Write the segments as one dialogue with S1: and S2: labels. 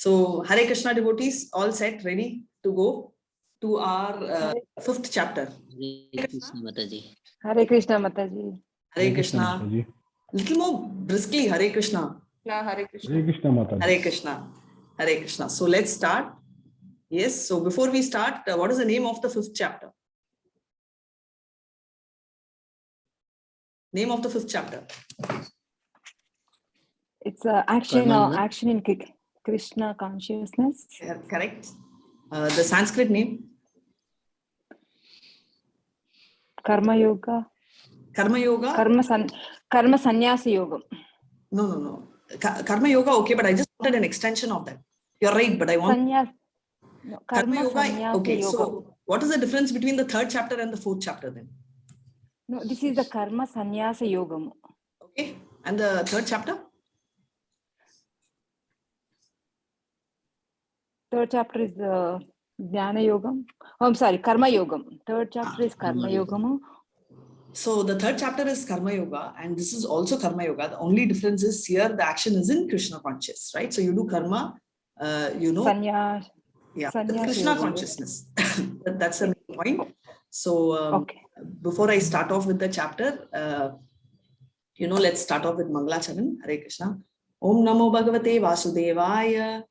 S1: So, Hare Krishna devotees, all set, ready to go to our fifth chapter.
S2: Hare Krishna Mataji.
S3: Hare Krishna Mataji.
S1: Hare Krishna. Little more briskly, Hare Krishna.
S3: Hare Krishna.
S4: Hare Krishna Mataji.
S1: Hare Krishna. Hare Krishna. So let's start. Yes. So before we start, what is the name of the fifth chapter? Name of the fifth chapter.
S3: It's action
S2: Karma.
S3: action in Krishna consciousness.
S1: Correct. The Sanskrit name?
S3: Karma Yoga.
S1: Karma Yoga?
S3: Karma-Sannyasa Yoga.
S1: No. Karma Yoga, okay, but I just wanted an extension of that. You're right, but I want... Karma Yoga. Okay,
S3: Yoga.
S1: so what is the difference between the third chapter and the fourth chapter then?
S3: No, this is the Karma-Sannyasa Yoga.
S1: Okay, and the third chapter?
S3: Third chapter is the Jnana Yoga. Oh, I'm sorry, Karma Yoga. Third chapter is Karma Yoga.
S1: So the third chapter is Karma Yoga, and this is also Karma Yoga. The only difference is here the action is in Krishna conscious, right? So you do karma,
S3: Sannyasa.
S1: Yeah,
S3: Sannyasa
S1: Krishna
S3: Yoga.
S1: Consciousness. That's the main point. So
S3: Okay.
S1: Before I start off with the chapter, let's start off with Mangalacharan. Hare Krishna. Om Namo Bhagavate Vasudevaya.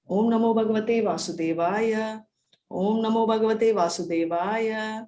S1: Om Namo Bhagavate Vasudevaya. Om Namo Bhagavate Vasudevaya.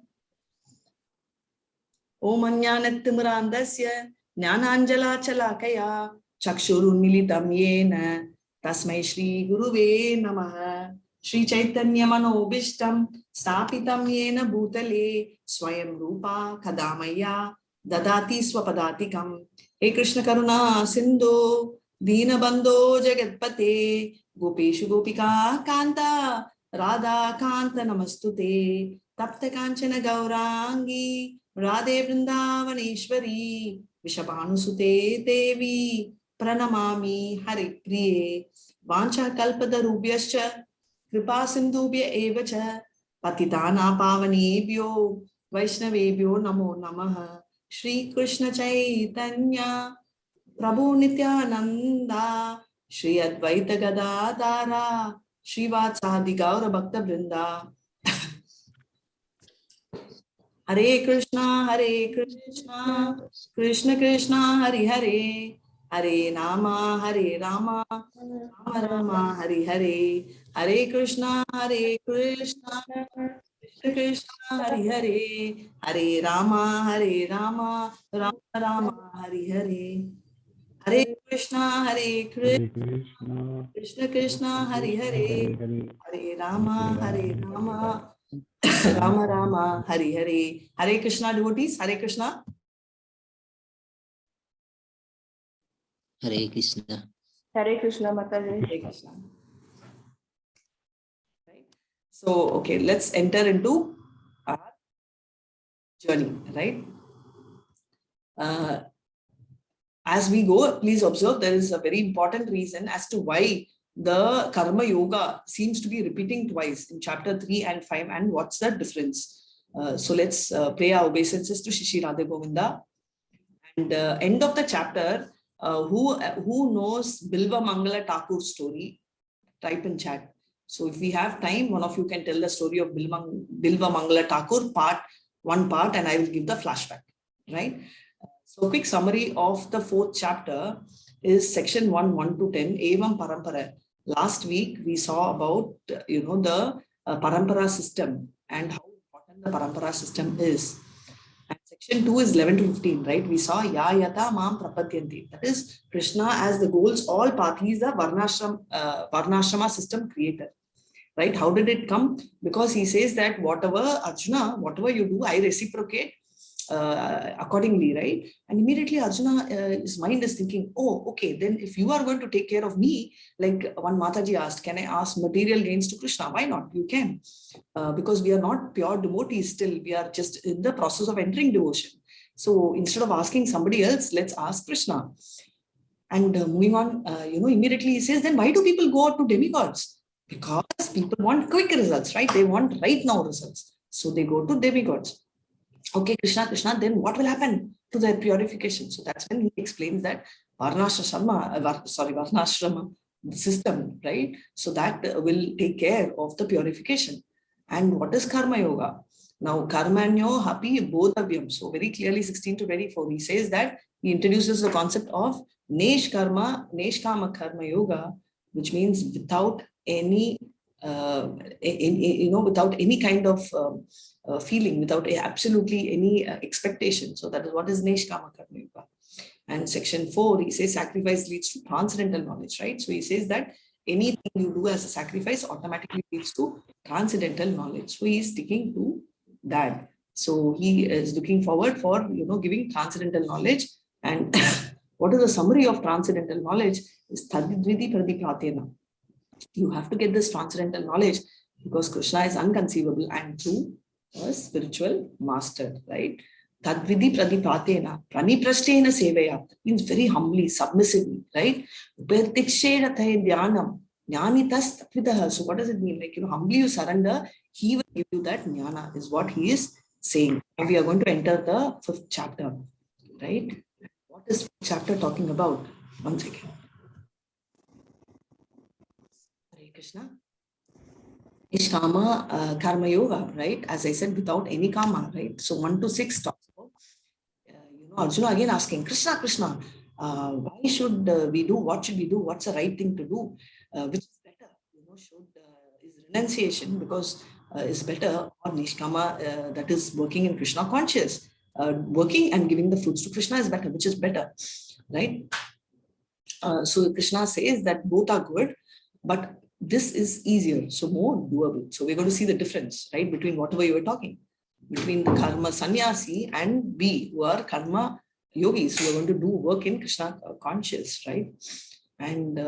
S1: Om Ajnanattimurandasya Jnananjala Chalakaya Chakshurunmilitam Yena Tasmai Shri Guruve Namaha Shri Chaitanya Manobishtam Stapitam Yena Bhutale Swayam Rupa Kadamaya Dadati Swapadatikam He Krishna Karuna Sindhu Dina Bandho Jagatpate Gopeshu Gopika Kanta Radha Kanta Namastute Tapta Kanchana Gaurangi Radhe Vrindavaneshwari Vishabhanusute Devi Pranamami Hare Priye Vancha Kalpadarubhyascha Kripa Sindhubhya Evacha Patitana Pavanebhyo Vaishnavebhyo Namo Namaha Shri Krishna Chaitanya Prabhu Nityananda Shri Advaita Gadadara Shri Vatsadi Gaura Bhakta Vrinda Hare Krishna, Krishna Krishna, Hare Hare, Hare Rama, Rama Rama, Hare Hare, Hare Krishna, Krishna Krishna, Hare Hare, Hare Rama, Rama Rama, Hare Hare, Hare Krishna, Krishna Krishna, Hare Hare, Hare Rama, Rama Rama Rama, Hare Hare. Hare Krishna devotees, Hare Krishna.
S2: Hare Krishna.
S3: Hare Krishna Mataji.
S1: Hare Krishna. Right. So, okay, let's enter into our journey, right? As we go, please observe there is a very important reason as to why the Karma Yoga seems to be repeating twice in chapter 3 and 5, and what's the difference? So let's pay our obeisances to Shishi Radha Govinda. And end of the chapter, who knows Bilva Mangala Thakur's story? Type in chat. So if we have time, one of you can tell the story of Bilva Mangala Thakur, one part, and I will give the flashback, right? So quick summary of the fourth chapter is section 1 to 10, Evam Parampara. Last week, we saw about, the Parampara system and how important the Parampara system is. And section 2 is 11 to 15, right? We saw Ya Yata Mam Prapadyanti. That is Krishna as the goals, all path. He is the Varnashrama system creator, right? How did it come? Because he says that Arjuna, whatever you do, I reciprocate accordingly, right? And immediately Arjuna, his mind is thinking, oh, okay, then if you are going to take care of me, like one Mataji asked, can I ask material gains to Krishna? Why not? You can, because we are not pure devotees still. We are just in the process of entering devotion. So instead of asking somebody else, let's ask Krishna. And moving on, immediately he says, then why do people go out to demigods? Because people want quick results, right? They want right now results. So they go to demigods. Okay, Krishna, then what will happen to their purification? So that's when he explains that Varnashrama system, right? So that will take care of the purification. And what is Karma Yoga? Now, Karmanyo Happy Bodhavyam. So very clearly 16 to 24, he says that he introduces the concept of Nishkama Karma Yoga, which means without any, without any kind of feeling, without absolutely any expectation. So that is what is Nishkama Karma Yoga. And section 4, he says sacrifice leads to transcendental knowledge, right? So he says that anything you do as a sacrifice automatically leads to transcendental knowledge. So he is sticking to that. So he is looking forward for, giving transcendental knowledge. And what is the summary of transcendental knowledge? Is Tadvidhi Pradipratena. You have to get this transcendental knowledge because Krishna is unconceivable and through a spiritual master, right? Tadvidhi Pradipratena, Praniprashtena Seveya, means very humbly, submissively, right? Pratikshena Thay Dhyanam, Jnanitas Tatvidaha. So what does it mean? Like, humbly you surrender, he will give you that jnana, is what he is saying. And we are going to enter the 5th chapter, right? What is 5th chapter talking about? One second. Hare Krishna. Nishkama Karma Yoga, right? As I said, without any karma, right? So 1 to 6 talks about, Arjuna again asking, Krishna, why should we do? What should we do? What's the right thing to do? Which is better? Is renunciation because is better, or Nishkama that is working in Krishna conscious, working and giving the fruits to Krishna is better. Which is better, right? So Krishna says that both are good, but this is easier, so more doable. So we're going to see the difference, right, between whatever you were talking, between the Karma-Sannyasi and we who are Karma Yogis who are going to do work in Krishna conscious, right? And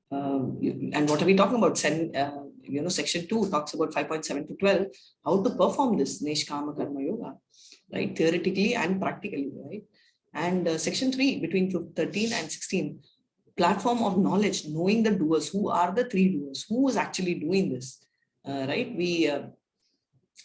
S1: what are we talking about? Section 2 talks about 5.7 to 12, how to perform this Nishkama Karma Yoga, right? Theoretically and practically, right? And section 3, between 13 and 16, platform of knowledge, knowing the doers. Who are the 3 doers? Who is actually doing this, right? We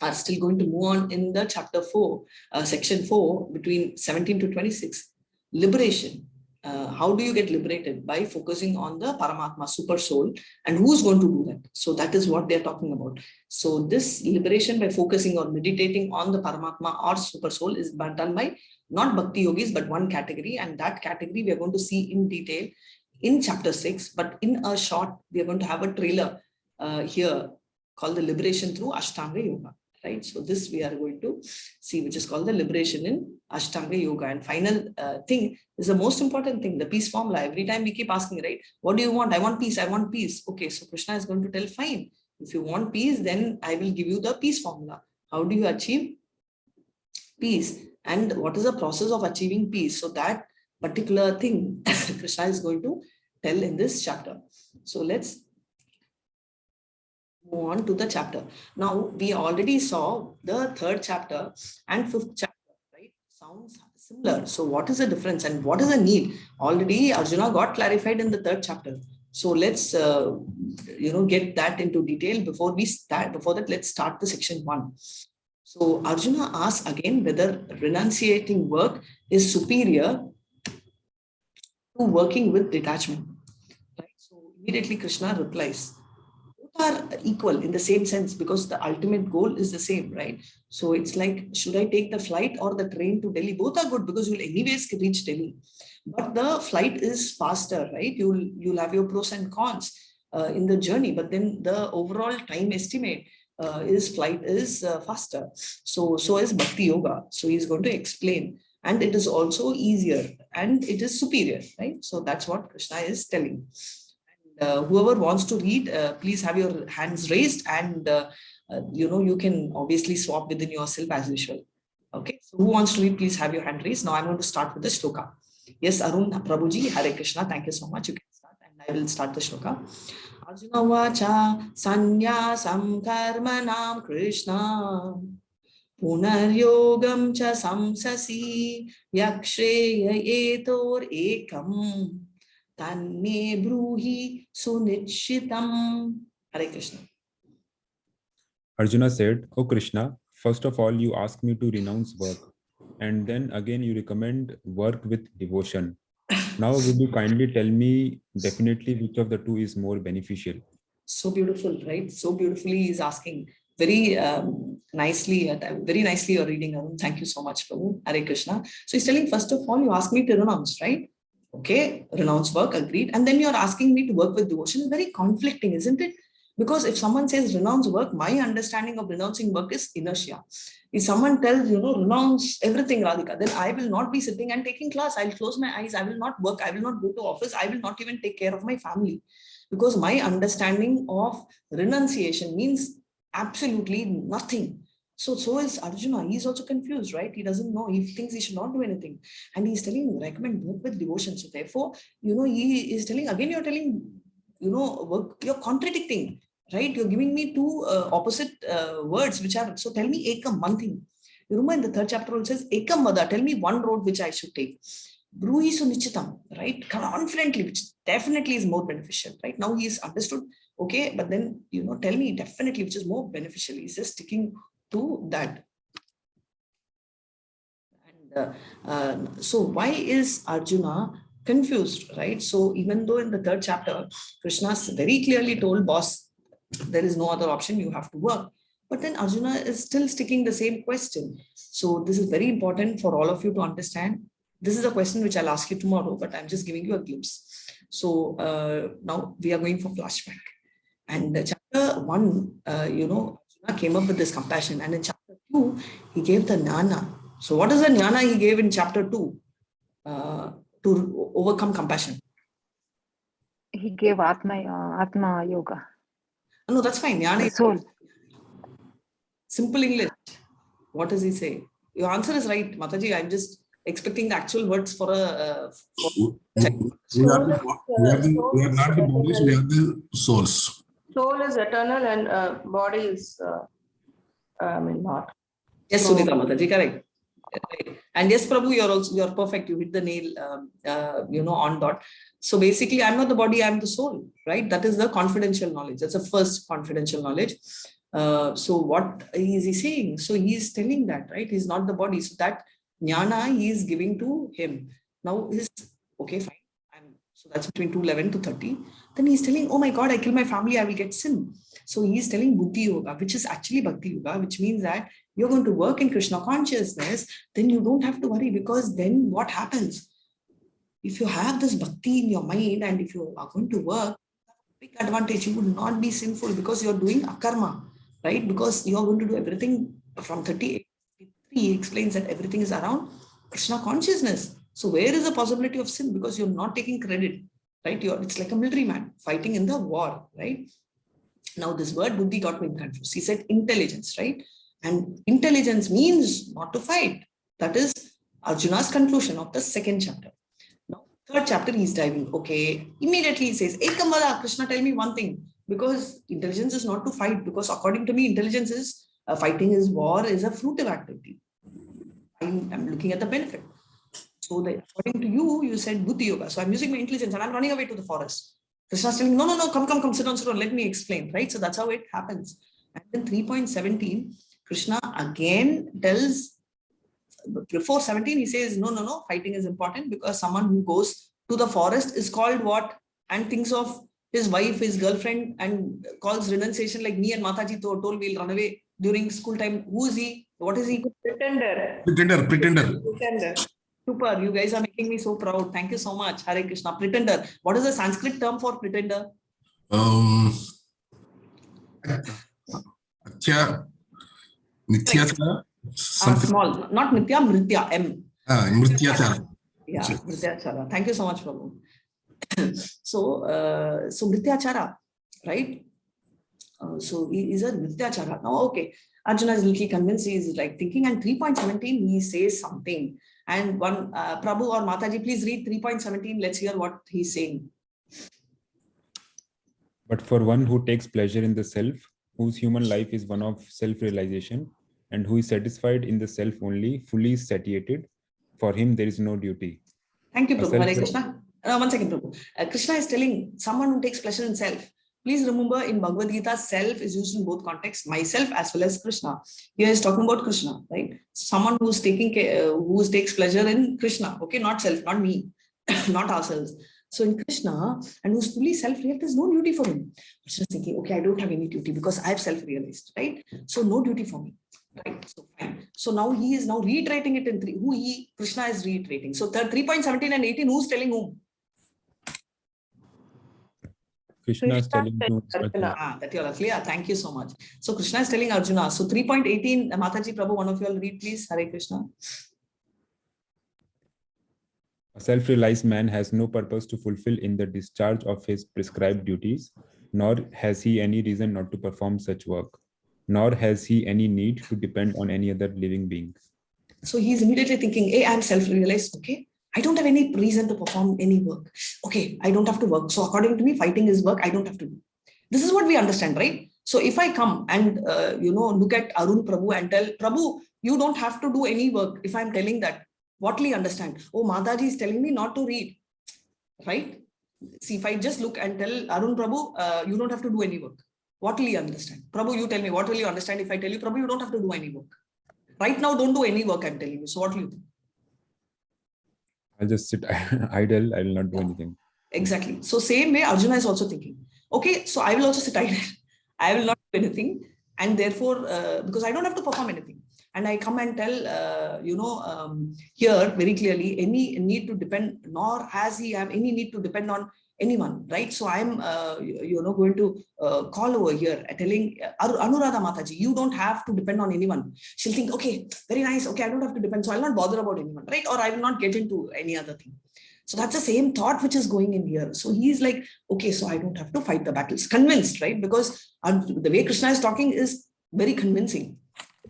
S1: are still going to move on in the chapter 4, section 4, between 17 to 26, liberation. How do you get liberated? By focusing on the Paramatma, super soul, and who's going to do that? So that is what they're talking about. So this liberation by focusing or meditating on the Paramatma or super soul is done by not Bhakti Yogis, but one category, and that category we are going to see in detail in chapter 6, but in a short, we are going to have a trailer here called the liberation through Ashtanga Yoga, right? So this we are going to see, which is called the liberation in Ashtanga Yoga. And final thing is the most important thing, the peace formula. Every time we keep asking, right? What do you want? I want peace. I want peace. Okay, so Krishna is going to tell, fine. If you want peace, then I will give you the peace formula. How do you achieve peace? And what is the process of achieving peace? So that particular thing Krishna is going to tell in this chapter. So let's move on to the chapter. Now we already saw the 3rd chapter and 5th chapter, right? Sounds similar. So what is the difference and what is the need? Already Arjuna got clarified in the 3rd chapter. So let's get that into detail before we start. Before that, let's start the section 1. So Arjuna asks again whether renunciating work is superior to working with detachment. Right? So immediately Krishna replies, both are equal in the same sense because the ultimate goal is the same, right? So it's like, should I take the flight or the train to Delhi? Both are good because you'll anyways reach Delhi. But the flight is faster, right? You'll have your pros and cons in the journey, but then the overall time estimate is flight is faster. So is Bhakti Yoga. So he's going to explain, and it is also easier and it is superior, right? So that's what Krishna is telling. And, whoever wants to read, please have your hands raised, and you can obviously swap within yourself as usual. Okay, so who wants to read, please have your hand raised. Now I'm going to start with the shloka. Yes, Arun Prabhuji, Hare Krishna, thank you so much. You can start, and I will start the shloka. Arjuna vacha sannyasam karmanam Krishna punaryogam cha samsasi yakshreya etor ekam tanme bruhi sunitshitam. Hare Krishna.
S4: Arjuna said, "O Krishna, first of all, you ask me to renounce work, and then again you recommend work with devotion. Now, would you kindly tell me definitely which of the two is more beneficial?
S1: So beautiful, right? So beautifully he's asking. Very nicely, very nicely you're reading, Arun. Thank you so much, Prabhu. Hare Krishna. So he's telling, first of all, you asked me to renounce, right? Okay, renounce work, agreed. And then you're asking me to work with devotion. Very conflicting, isn't it? Because if someone says renounce work, my understanding of renouncing work is inertia. If someone tells, renounce everything, Radhika, then I will not be sitting and taking class. I'll close my eyes. I will not work. I will not go to office. I will not even take care of my family. Because my understanding of renunciation means absolutely nothing. So is Arjuna. He's also confused, right? He doesn't know. He thinks he should not do anything. And he's telling, recommend work with devotion. So therefore, he is telling, again, you're telling, work, you're contradicting, right? You're giving me two opposite words, which are, so tell me ekam, one thing. You remember in the third chapter, it says, ekam vada, tell me one road which I should take. Bruhi sunichitam, right? Confidently, which definitely is more beneficial, right? Now he's understood, okay, but then, tell me definitely which is more beneficial. He's just sticking to that. And so why is Arjuna confused, right? So even though in the third chapter, Krishna's very clearly told, boss, there is no other option, you have to work. But then Arjuna is still sticking the same question. So this is very important for all of you to understand. This is a question which I'll ask you tomorrow, but I'm just giving you a glimpse. So now we are going for flashback. And chapter 1, Arjuna came up with this compassion. And in chapter 2, he gave the jnana. So what is the jnana he gave in chapter 2 to overcome compassion?
S3: He gave Atma Yoga.
S1: No, that's fine. Jnana is
S3: Soul.
S1: simple English. What does he say? Your answer is right, Mataji. I'm just expecting the actual words for a.
S5: We are not the bodies, we are the souls.
S6: Soul is eternal and body is, not.
S1: Yes,
S6: So-
S1: Sunita Mataji, correct. Right. And yes, Prabhu, you're perfect. You hit the nail, on dot. So basically, I'm not the body, I'm the soul, right? That is the confidential knowledge. That's the first confidential knowledge. So what is he saying? So he's telling that, right? He's not the body. So that jnana he is giving to him. Now okay, fine. So that's between 211 to 30. Then he's telling, oh my God, I kill my family, I will get sin. So he's telling Buddhi Yoga, which is actually Bhakti Yoga, which means that you're going to work in Krishna consciousness, then you don't have to worry, because then what happens? If you have this bhakti in your mind and if you are going to work, big advantage, you would not be sinful because you're doing akarma, right? Because you're going to do everything from 38. He explains that everything is around Krishna consciousness. So where is the possibility of sin? Because you're not taking credit, right? It's like a military man fighting in the war, right? Now this word Buddhi got me confused. He said intelligence, right? And intelligence means not to fight. That is Arjuna's conclusion of the second chapter. Now, third chapter, he's diving. Okay, immediately he says, Ekam vada, Krishna, tell me one thing. Because intelligence is not to fight. Because according to me, intelligence is fighting is war, is a fruitive activity. I'm looking at the benefit. So according to you, you said Buddhi Yoga. So I'm using my intelligence and I'm running away to the forest. Krishna's telling, no, come, sit down, let me explain, right? So that's how it happens. And then 3.17, Krishna again tells, before 17, he says, no, fighting is important because someone who goes to the forest is called what? And thinks of his wife, his girlfriend, and calls renunciation like me and Mataji told we'll run away during school time. Who is he? What is he?
S6: Pretender.
S5: Pretender.
S1: Super. You guys are making me so proud. Thank you so much. Hare Krishna. Pretender. What is the Sanskrit term for pretender?
S5: Nithyachara.
S1: Small. Not Nitya, Mritya. M.
S5: Mrityachara.
S1: Yeah, Mrityachara. Thank you so much, Prabhu. So Mrityachara, right? So he is a Mrityachara. Now, okay. Arjuna is a little convinced. He is like thinking. And 3.17, he says something. And one, Prabhu or Mataji, please read 3.17. Let's hear what he's saying.
S4: But for one who takes pleasure in the self, whose human life is one of self-realization, and who is satisfied in the self only, fully satiated, for him there is no duty.
S1: Thank you, Prabhu. Hare Krishna. 1 second, Prabhu. Krishna is telling someone who takes pleasure in self. Please remember, in Bhagavad Gita, self is used in both contexts, myself as well as Krishna. Here is talking about Krishna, right? Someone who's takes pleasure in Krishna, okay, not self, not me. not ourselves. So in Krishna, and who's fully self-realized, there's no duty for him. Krishna is thinking, okay, I don't have any duty because I've self-realized, right? So no duty for me, right? So fine. So now he is now reiterating it in 3. Who he? Krishna is reiterating. So 3.17 and 18, who's telling whom?
S4: Krishna is
S6: Krishna
S4: telling
S6: telling
S4: to
S6: Arjuna.
S1: That you all are clear. Thank you so much. So Krishna is telling Arjuna. So 3.18, Mataji Prabhu, one of you all read, please. Hare Krishna.
S4: A self-realized man has no purpose to fulfill in the discharge of his prescribed duties, nor has he any reason not to perform such work, nor has he any need to depend on any other living being.
S1: So he's immediately thinking, hey, I'm self-realized, okay? I don't have any reason to perform any work. Okay, I don't have to work. So according to me, fighting is work, I don't have to do. This is what we understand, right? So if I come and, look at Arun Prabhu and tell, Prabhu, you don't have to do any work. If I'm telling that, what will he understand? Oh, Mataji is telling me not to read, right? See, if I just look and tell Arun Prabhu, you don't have to do any work. What will he understand? Prabhu, you tell me, what will you understand if I tell you, Prabhu, you don't have to do any work? Right now, don't do any work, I'm telling you. So what will you think?
S4: I'll just sit idle, I will not do anything.
S1: Exactly. So same way, Arjuna is also thinking, okay, so I will also sit idle. I will not do anything. And therefore, because I don't have to perform anything. And I come and tell, here very clearly, any need to depend, nor has he have any need to depend on anyone, right? So I'm, going to call over here telling Anuradha Mataji, you don't have to depend on anyone. She'll think, okay, very nice. Okay, I don't have to depend. So I'll not bother about anyone, right? Or I will not get into any other thing. So that's the same thought which is going in here. So he's like, okay, so I don't have to fight the battles. Convinced, right? Because the way Krishna is talking is very convincing,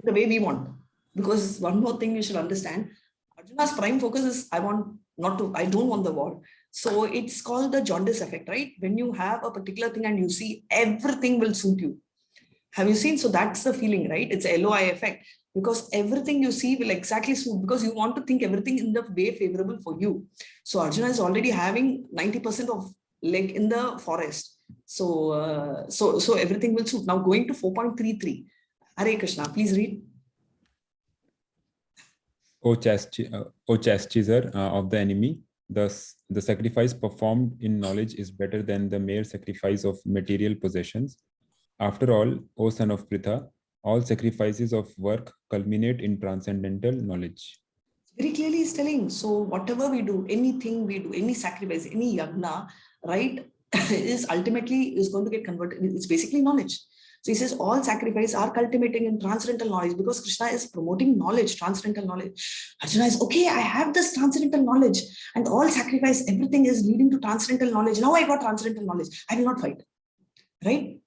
S1: the way we want. Because one more thing you should understand, Arjuna's prime focus is, I don't want the war. So it's called the jaundice effect, right? When you have a particular thing and you see everything will suit you. Have you seen? So that's the feeling, right? It's LOI effect. Because everything you see will exactly suit, because you want to think everything in the way favorable for you. So Arjuna is already having 90% of leg in the forest. So, so everything will suit. Now going to 4.33. Hare Krishna, please read.
S4: O chastiser of the enemy, thus the sacrifice performed in knowledge is better than the mere sacrifice of material possessions. After all, O son of Pritha, all sacrifices of work culminate in transcendental knowledge.
S1: Very clearly he's telling, so whatever we do, anything we do, any sacrifice, any yagna, right, is ultimately is going to get converted. It's basically knowledge. So he says all sacrifice are culminating in transcendental knowledge, because Krishna is promoting knowledge, transcendental knowledge. Arjuna is, okay, I have this transcendental knowledge, and all sacrifice, everything is leading to transcendental knowledge. Now I got transcendental knowledge. I will not fight, right?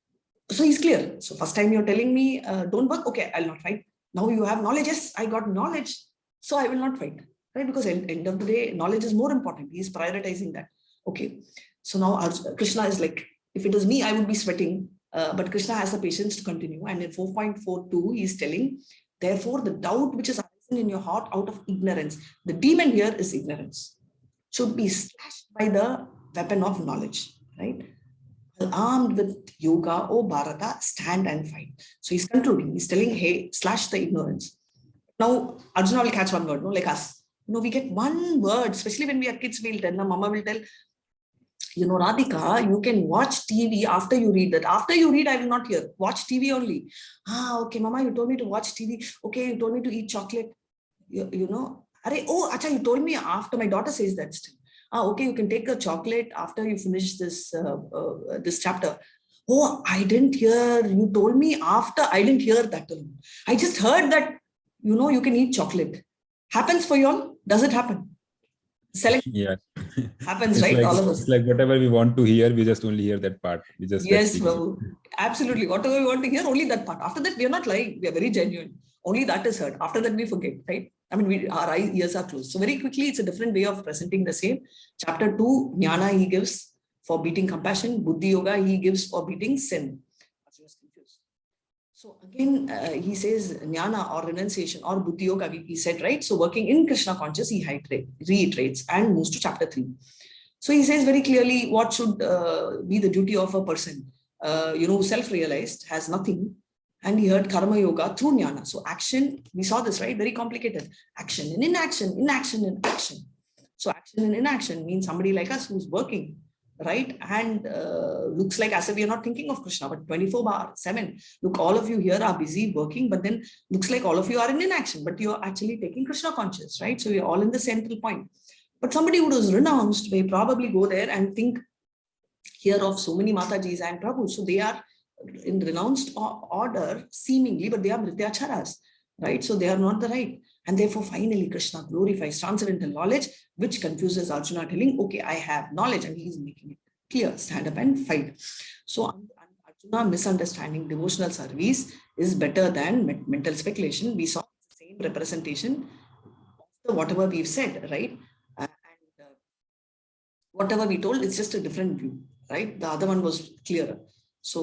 S1: So he's clear. So first time you're telling me, don't work. Okay, I'll not fight. Now you have knowledge. Yes, I got knowledge. So I will not fight, right? Because at the end of the day, knowledge is more important. He's prioritizing that. Okay. So now Krishna is like, if it was me, I would be sweating. But Krishna has the patience to continue. And in 4.42, he's telling, therefore, the doubt which is arisen in your heart out of ignorance, the demon here is ignorance, should be slashed by the weapon of knowledge, right? Armed with yoga, O Bharata, stand and fight. So he's concluding, he's telling, hey, slash the ignorance. Now, Arjuna will catch one word, no, like us. We get one word, especially when we are kids, we'll tell, Mama will tell, Radhika, you can watch TV after you read that. After you read, I will not hear. Watch TV only. Okay, Mama, you told me to watch TV. Okay, you told me to eat chocolate. You told me after. My daughter says that still. Okay, you can take a chocolate after you finish this chapter. Oh, I didn't hear. You told me after. I didn't hear that. I just heard that, you can eat chocolate. Happens for you all? Does it happen? Select
S4: Yeah.
S1: happens,
S4: It's
S1: right?
S4: like,
S1: all of us.
S4: It's like whatever we want to hear, we just only hear that part. We just
S1: Yes, Prabhu. Absolutely. Whatever we want to hear, only that part. After that, we are not lying. We are very genuine. Only that is heard. After that, we forget, right? I mean, our ears are closed. So very quickly, it's a different way of presenting the same. Chapter 2, Jnana he gives for beating compassion. Buddhi Yoga he gives for beating sin. So again, he says Jnana or renunciation or Buddhi Yoga, he said, right? So working in Krishna conscious, he reiterates and moves to chapter 3. So he says very clearly what should be the duty of a person, self-realized, has nothing. And he heard Karma Yoga through Jnana. So action, we saw this, right? Very complicated. Action and inaction, inaction and action. So action and inaction means somebody like us who's working, right? And looks like as if we are not thinking of Krishna, but 24/7. Look, all of you here are busy working, but then looks like all of you are in inaction, but you're actually taking Krishna conscious, right? So we're all in the central point. But somebody who is renounced may probably go there and think here of so many Matajis and Prabhus. So they are in renounced order, seemingly, but they are Mrityacharas, right? So they are not the right. And therefore, finally, Krishna glorifies transcendental knowledge, which confuses Arjuna, telling, okay, I have knowledge, and he's making it clear, stand up and fight. So Arjuna misunderstanding devotional service is better than mental speculation. We saw the same representation of whatever we've said, right? Whatever we told, it's just a different view, right? The other one was clearer. So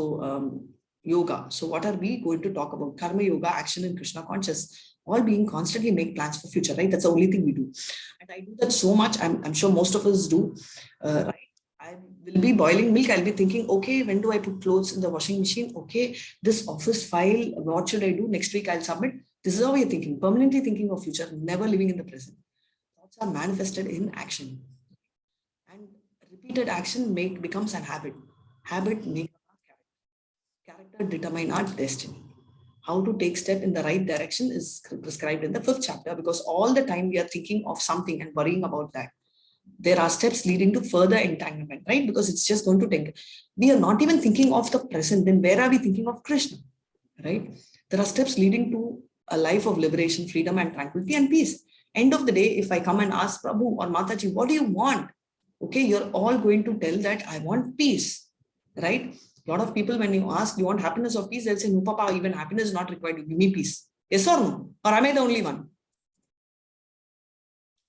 S1: yoga. So what are we going to talk about? Karma yoga, action and Krishna conscious, all being constantly make plans for future, right? That's the only thing we do. And I do that so much. I'm sure most of us do, right? I will be boiling milk. I'll be thinking, okay, when do I put clothes in the washing machine? Okay, this office file, what should I do? Next week I'll submit. This is how we're thinking, permanently thinking of future, never living in the present. Thoughts are manifested in action. And repeated action becomes an habit. Habit makes character determine our destiny. How to take step in the right direction is prescribed in the 5th chapter, because all the time we are thinking of something and worrying about that. There are steps leading to further entanglement, right? Because it's just going to take. We are not even thinking of the present. Then where are we thinking of Krishna, right? There are steps leading to a life of liberation, freedom, and tranquility and peace. End of the day, if I come and ask Prabhu or Mataji, what do you want? Okay, you're all going to tell that I want peace, right? A lot of people, when you ask, you want happiness or peace, they'll say, no, Papa, even happiness is not required. You give me peace. Yes or no? Or am I the only one?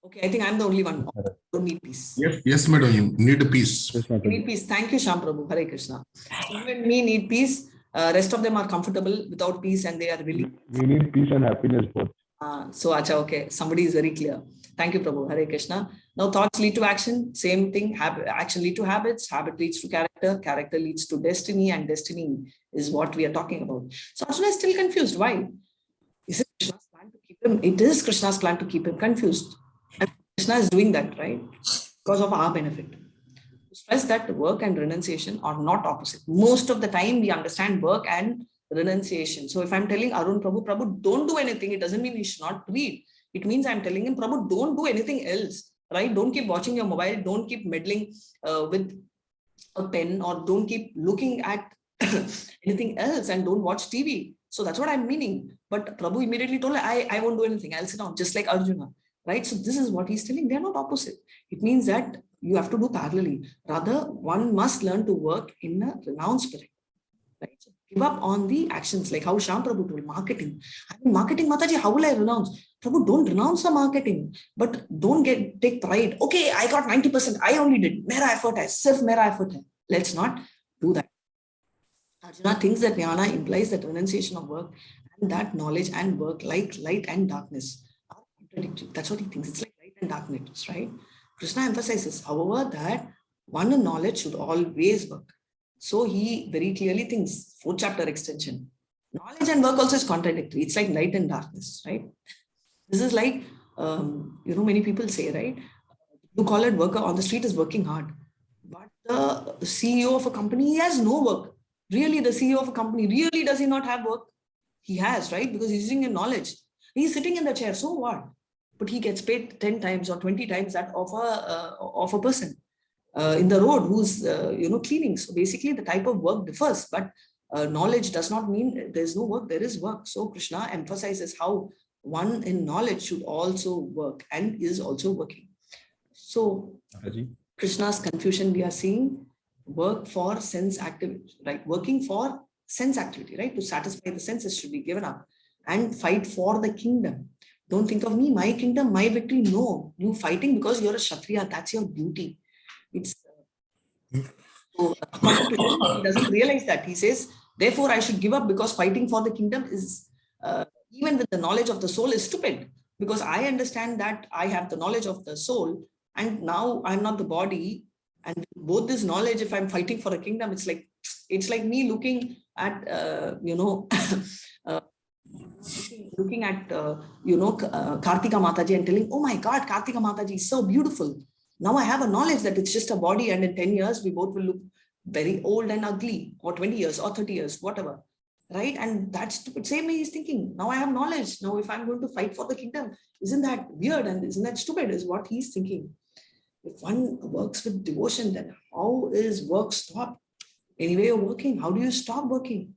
S1: Okay, I think I'm the only one. I don't need peace.
S5: Yes, madam, you need a peace.
S4: Yes,
S1: I
S4: Mataji.
S1: need peace. Thank you, Sham Prabhu. Hare Krishna. So you and me need peace. Rest of them are comfortable without peace and they are willing.
S7: We need peace and happiness both.
S1: So, acha, okay. Somebody is very clear. Thank you, Prabhu. Hare Krishna. Now, thoughts lead to action. Same thing. Action lead to habits. Habit leads to character. Character leads to destiny. And destiny is what we are talking about. So, Arjuna is still confused. Why? Is it Krishna's plan to keep him? It is Krishna's plan to keep him confused. And Krishna is doing that, right? Because of our benefit. Stress that work and renunciation are not opposite. Most of the time, we understand work and renunciation. So if I'm telling Arun, Prabhu, don't do anything, it doesn't mean he should not read. It means I'm telling him, Prabhu, don't do anything else, right? Don't keep watching your mobile. Don't keep meddling with a pen, or don't keep looking at anything else, and don't watch TV. So that's what I'm meaning. But Prabhu immediately told, I won't do anything. I'll sit down, just like Arjuna, right? So this is what he's telling. They're not opposite. It means that you have to do parallelly. Rather, one must learn to work in a renounced spirit. Right? So give up on the actions, like how Sham Prabhu told, marketing. I mean, marketing, Mataji, how will I renounce? Prabhu, don't renounce the marketing, but don't take pride. Okay, I got 90%. I only did. Mera effort hai, sirf mera effort hai. Let's not do that. Arjuna thinks that jnana implies that renunciation of work, and that knowledge and work, like light and darkness, are contradictory. That's what he thinks. It's like light and darkness, right? Krishna emphasizes, however, that one in knowledge should always work. So he very clearly thinks, 4th chapter extension, knowledge and work also is contradictory. It's like light and darkness, right? This is like, many people say, right? Blue-collar worker on the street is working hard, but the CEO of a company, he has no work. Really, the CEO of a company, really does he not have work? He has, right? Because he's using your knowledge. He's sitting in the chair, so what? But he gets paid 10 times or 20 times that of a person in the road who's cleaning. So basically the type of work differs, but knowledge does not mean there's no work. There is work. So Krishna emphasizes how one in knowledge should also work and is also working. So Krishna's confusion we are seeing, work for sense activity, right? Working for sense activity, right? To satisfy the senses should be given up, and fight for the kingdom. Don't think of me, my kingdom, my victory. No, you fighting because you're a Kshatriya. That's your duty. It's so he doesn't realize that. He says, therefore, I should give up because fighting for the kingdom is, even with the knowledge of the soul, is stupid. Because I understand that I have the knowledge of the soul, and now I'm not the body. And both this knowledge, if I'm fighting for a kingdom, it's like me looking at looking at, Kartika Mataji and telling, oh my God, Kartika Mataji is so beautiful. Now I have a knowledge that it's just a body, and in 10 years, we both will look very old and ugly, or 20 years or 30 years, whatever. Right? And that's stupid. Same way he's thinking. Now I have knowledge. Now if I'm going to fight for the kingdom, isn't that weird? And isn't that stupid? Is what he's thinking. If one works with devotion, then how is work stopped? Anyway, you're working. How do you stop working?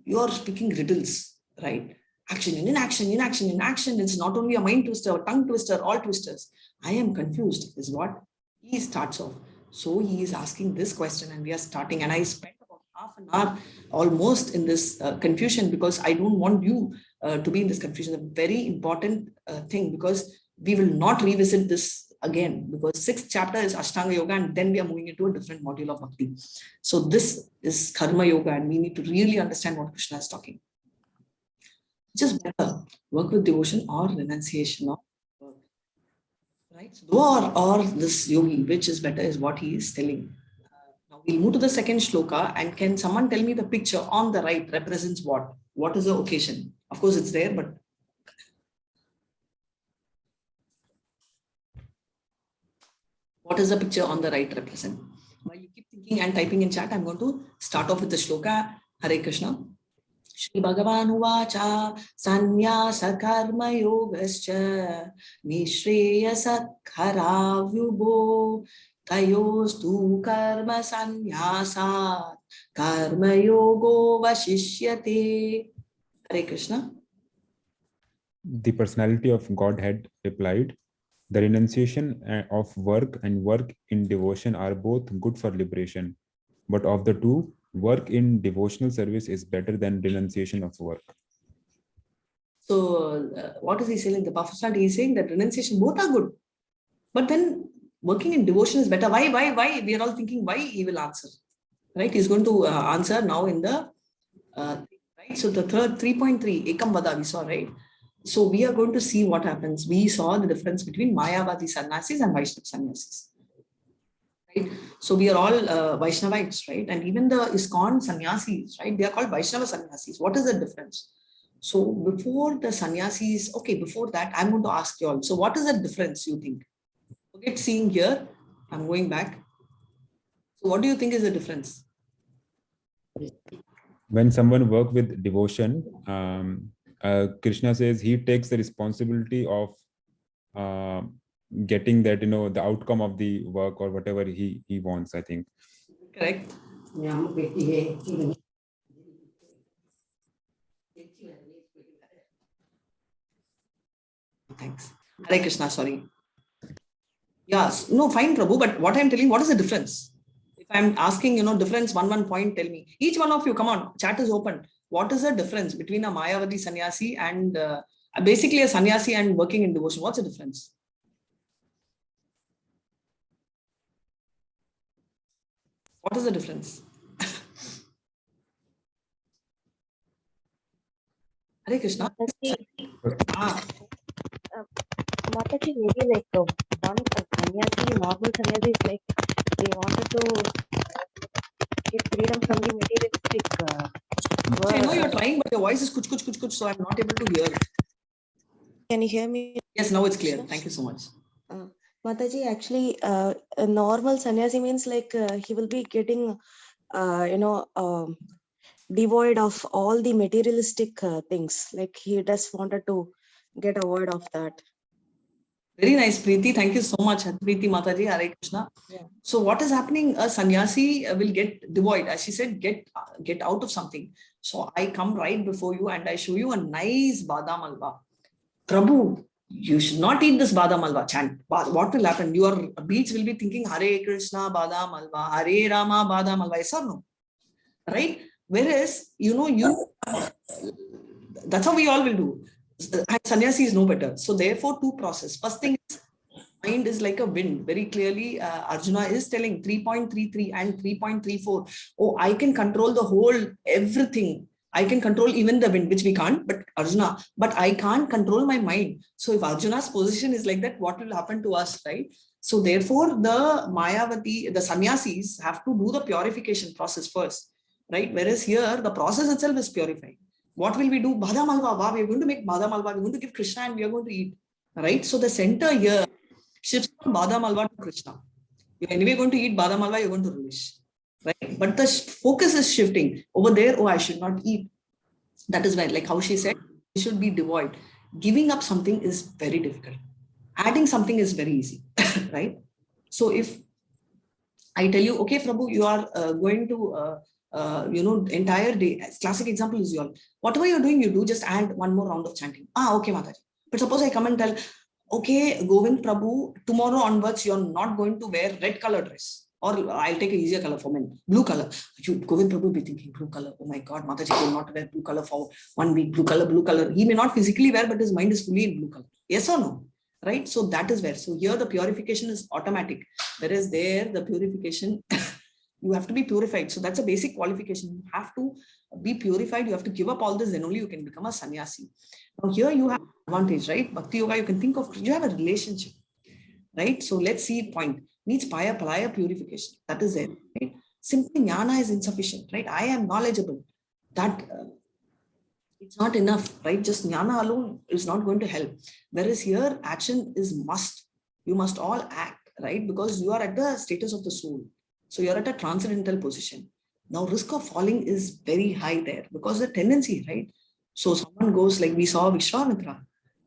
S1: You're speaking riddles, right? Action, inaction, inaction, inaction. It's not only a mind twister, a tongue twister, all twisters. I am confused, is what he starts off. So he is asking this question, and we are starting. And I spent about half an hour almost in this confusion, because I don't want you to be in this confusion. A very important thing, because we will not revisit this again, because 6th chapter is Ashtanga Yoga, and then we are moving into a different module of Bhakti. So this is Karma Yoga, and we need to really understand what Krishna is talking. Just better work with devotion or renunciation of work. Right? So, or this yogi, which is better, is what he is telling. Now we'll move to the second shloka, and can someone tell me the picture on the right represents what? What is the occasion? Of course, it's there, but what does the picture on the right represent? While you keep thinking and typing in chat, I'm going to start off with the shloka. Hare Krishna. Shri Bhagavan Uvacha Sannyasa Karma Yogascha Nishreyasa Kharavyubo Tayostu Karma-Sannyasa Karma Yogo Vashishyate. Hare Krishna.
S4: The personality of Godhead replied, the renunciation of work and work in devotion are both good for liberation. But of the two, work in devotional service is better than renunciation of work.
S1: So what is he saying? The personality is saying that renunciation, both are good. But then working in devotion is better. Why? We are all thinking why. He will answer. Right? He's going to answer now in the, right? So the third 3.3, Ekam Vada, we saw, right? So we are going to see what happens. We saw the difference between Mayavadi sannyasis and Vaishnava sannyasis. Right? So we are all Vaishnavites, right? And even the ISKCON sannyasis, right? They are called Vaishnava sannyasis. What is the difference? So before the sannyasis, okay, before that, I'm going to ask you all. So what is the difference, you think? Forget seeing here. I'm going back. So what do you think is the difference?
S4: When someone works with devotion, Krishna says he takes the responsibility of getting that, the outcome of the work or whatever he wants, I think.
S1: Correct. Thanks. Hare Krishna, sorry. Yes, no, fine, Prabhu, but what I'm telling, what is the difference? If I'm asking, difference, one point, tell me. Each one of you, come on, chat is open. What is the difference between a Mayavadi sannyasi and basically a sannyasi and working in devotion? What's the difference? What is the difference? Hare Krishna.
S8: Mataji, maybe like one sannyasi, normal sannyasi is like they wanted to get freedom from the materialistic
S1: I know you're trying, but your voice is kuch, so I'm not able to hear.
S8: Can you hear me?
S1: Yes, now it's clear. Thank you so much.
S8: Mataji, actually, a normal sannyasi means like he will be getting, devoid of all the materialistic things. Like he just wanted to get avoid of that.
S1: Very nice, Preeti. Thank you so much, Preeti Mataji. Hare Krishna.
S8: Yeah.
S1: So what is happening? A sannyasi will get devoid, as she said, get out of something. So I come right before you and I show you a nice badam alwa. Prabhu, you should not eat this badam alwa. Chant. What will happen? Your beats will be thinking Hare Krishna badam alwa, Hare Rama badam alwa. Yes or no? Right? Whereas, that's how we all will do. Sannyasi is no better. So therefore, two process. First thing is, mind is like a wind. Very clearly, Arjuna is telling 3.33 and 3.34. Oh, I can control the whole, everything. I can control even the wind, which we can't, but Arjuna, but I can't control my mind. So if Arjuna's position is like that, what will happen to us, right? So therefore, the Mayavati, the sannyasis have to do the purification process first, right? Whereas here, the process itself is purifying. What will we do? Badam halwa. We are going to make badam halwa. We are going to give Krishna and we are going to eat. Right? So the center here shifts from badam halwa to Krishna. You're anyway going to eat badam halwa, you're going to relish. Right? But the focus is shifting. Over there, oh, I should not eat. That is why, like how she said, it should be devoid. Giving up something is very difficult. Adding something is very easy. Right? So if I tell you, okay, Prabhu, you are going to, entire day. Classic example is your, whatever you're doing, you do, just add one more round of chanting. Okay, Mataji. But suppose I come and tell, okay, Govind Prabhu, tomorrow onwards, you're not going to wear red color dress. Or I'll take an easier color for men, blue color. Govind Prabhu will be thinking, blue color. Oh my God, Mataji will not wear blue color for 1 week. Blue color. He may not physically wear, but his mind is fully in blue color. Yes or no? Right? So that is where. So here the purification is automatic. Whereas there, the purification, you have to be purified. So that's a basic qualification. You have to be purified. You have to give up all this, then only you can become a sannyasi. Now here you have advantage, right? Bhakti yoga, you can think of, you have a relationship, right? So let's see point. Needs palaya purification. That is it, right? Simply jnana is insufficient, right? I am knowledgeable. That it's not enough, right? Just jnana alone is not going to help. Whereas here, action is must. You must all act, right? Because you are at the status of the soul. So you're at a transcendental position. Now, risk of falling is very high there because the tendency, right? So someone goes, like we saw Vishwamitra.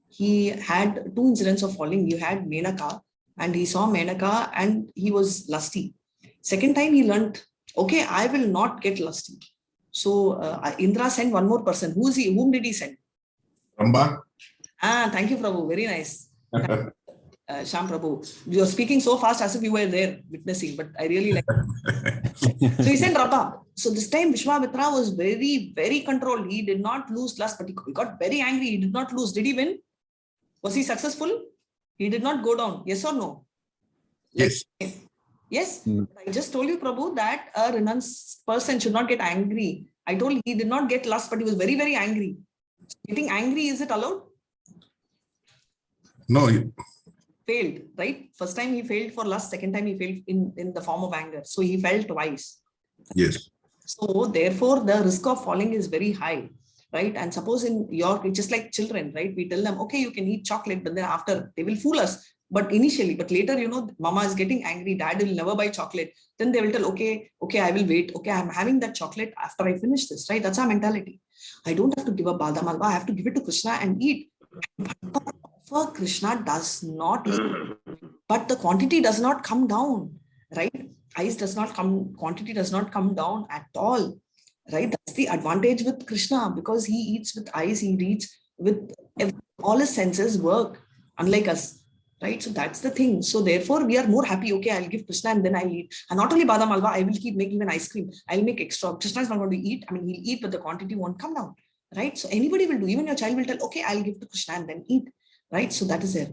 S1: He had 2 incidents of falling. You had Menaka, and he saw Menaka and he was lusty. Second time he learned, okay, I will not get lusty. So Indra sent one more person. Who is he? Whom did he send?
S5: Ramba.
S1: Thank you, Prabhu. Very nice. Sham Prabhu, you are speaking so fast as if you were there witnessing, but I really like it. So he sent Rapa. So this time Vishwamitra was very, very controlled. He did not lose lust, but he got very angry. He did not lose. Did he win? Was he successful? He did not go down. Yes or no?
S5: Yes.
S1: Yes. I just told you, Prabhu, that a renounced person should not get angry. I told he did not get lust, but he was very, very angry. Getting angry, is it allowed?
S5: No.
S1: Failed, right? First time he failed for lust, second time he failed in the form of anger. So he fell twice.
S5: Yes.
S1: So therefore, the risk of falling is very high, right? And suppose in your, just like children, right? We tell them, okay, you can eat chocolate, but then after they will fool us. But initially, but later, mama is getting angry, dad will never buy chocolate. Then they will tell, okay, I will wait. Okay, I'm having that chocolate after I finish this, right? That's our mentality. I don't have to give up badam halwa. I have to give it to Krishna and eat. For Krishna does not, but the quantity does not come down, right? Quantity does not come down at all, right? That's the advantage with Krishna, because he eats with eyes, he eats with all his senses work, unlike us, right? So that's the thing. So therefore we are more happy. Okay, I'll give Krishna and then I'll eat. And not only badam halwa, I will keep making even ice cream. I'll make extra. Krishna is not going to eat. I mean, he'll eat, but the quantity won't come down, right? So anybody will do. Even your child will tell, okay, I'll give to Krishna and then eat, right? So that is there.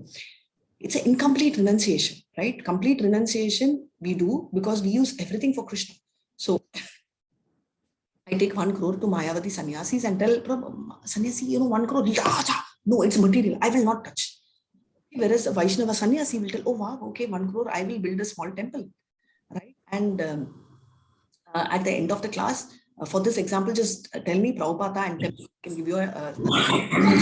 S1: It's an incomplete renunciation, right? Complete renunciation we do because we use everything for Krishna. So I take 1 crore to Mayavati sannyasis and tell sannyasi, 1 crore. No, it's material. I will not touch. Whereas a Vaishnava sannyasi will tell, oh wow, okay, 1 crore, I will build a small temple, right? And at the end of the class, for this example, just tell me Prabhupada and I can give you a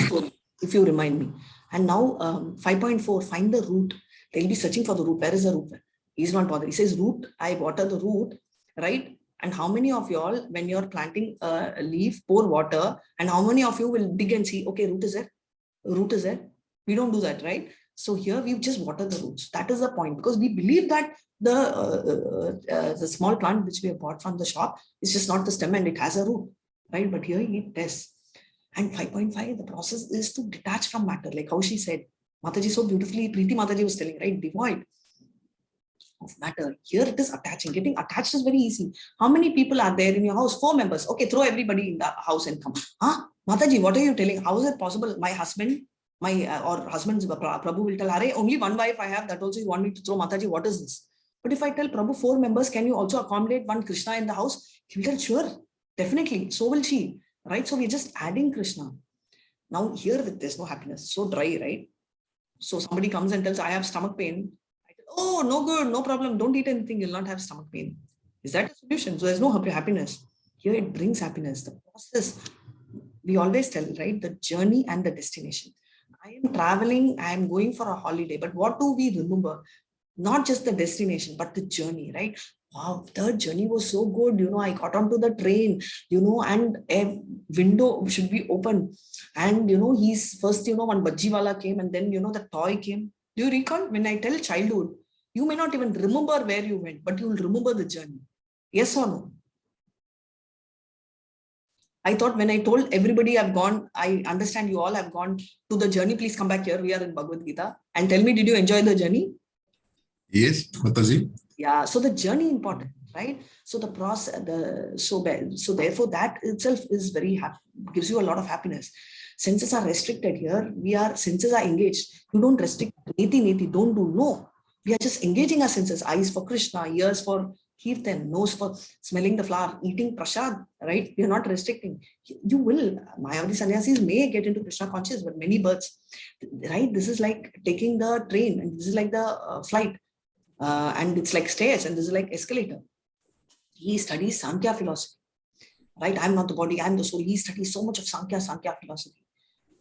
S1: story if you remind me. And now 5.4, find the root. They'll be searching for the root. Where is the root? He's not bothered. He says, root, I water the root, right? And how many of y'all, when you're planting a leaf, pour water, and how many of you will dig and see, okay, root is there? Root is there? We don't do that, right? So here we just water the roots. That is the point, because we believe that the small plant which we have bought from the shop is just not the stem and it has a root, right? But here it tests. And 5.5, the process is to detach from matter, like how she said. Mataji so beautifully, Preeti Mataji was telling, right? Devoid of matter. Here it is attaching. Getting attached is very easy. How many people are there in your house? 4 members. Okay, throw everybody in the house and come. Mataji, what are you telling? How is it possible? My husband, or husband's Prabhu will tell, only 1 wife I have, that also you want me to throw. Mataji, what is this? But if I tell Prabhu 4 members, can you also accommodate 1 Krishna in the house? He will tell, sure, definitely. So will she. Right? So we're just adding Krishna. Now here there's no happiness. So dry, right? So somebody comes and tells, I have stomach pain. I tell, oh, no good, no problem. Don't eat anything. You'll not have stomach pain. Is that a solution? So there's no happiness. Here it brings happiness. The process, we always tell, right, the journey and the destination. I am traveling, I am going for a holiday, but what do we remember? Not just the destination, but the journey, right? Wow, the journey was so good. I got onto the train, and a window should be open. And, he's first, one bhajiwala came, and then, the toy came. Do you recall? When I tell childhood, you may not even remember where you went, but you will remember the journey. Yes or no? I thought when I told everybody I've gone, I understand you all have gone to the journey. Please come back here. We are in Bhagavad Gita. And tell me, did you enjoy the journey?
S5: Yes, Mataji.
S1: Yeah, so the journey important, right? So the process, so therefore that itself is very happy, gives you a lot of happiness. Senses are restricted here. Senses are engaged. You don't restrict. Neti, don't do. No. We are just engaging our senses. Eyes for Krishna, ears for Kirtan, nose for smelling the flower, eating prasad, right? We are not restricting. You will. Mayavadi sannyasis may get into Krishna conscious, but many births, right? This is like taking the train, and this is like the flight. And it's like stairs, and this is like escalator. He studies Sankhya philosophy, right? I'm not the body, I'm the soul. He studies so much of Sankhya philosophy.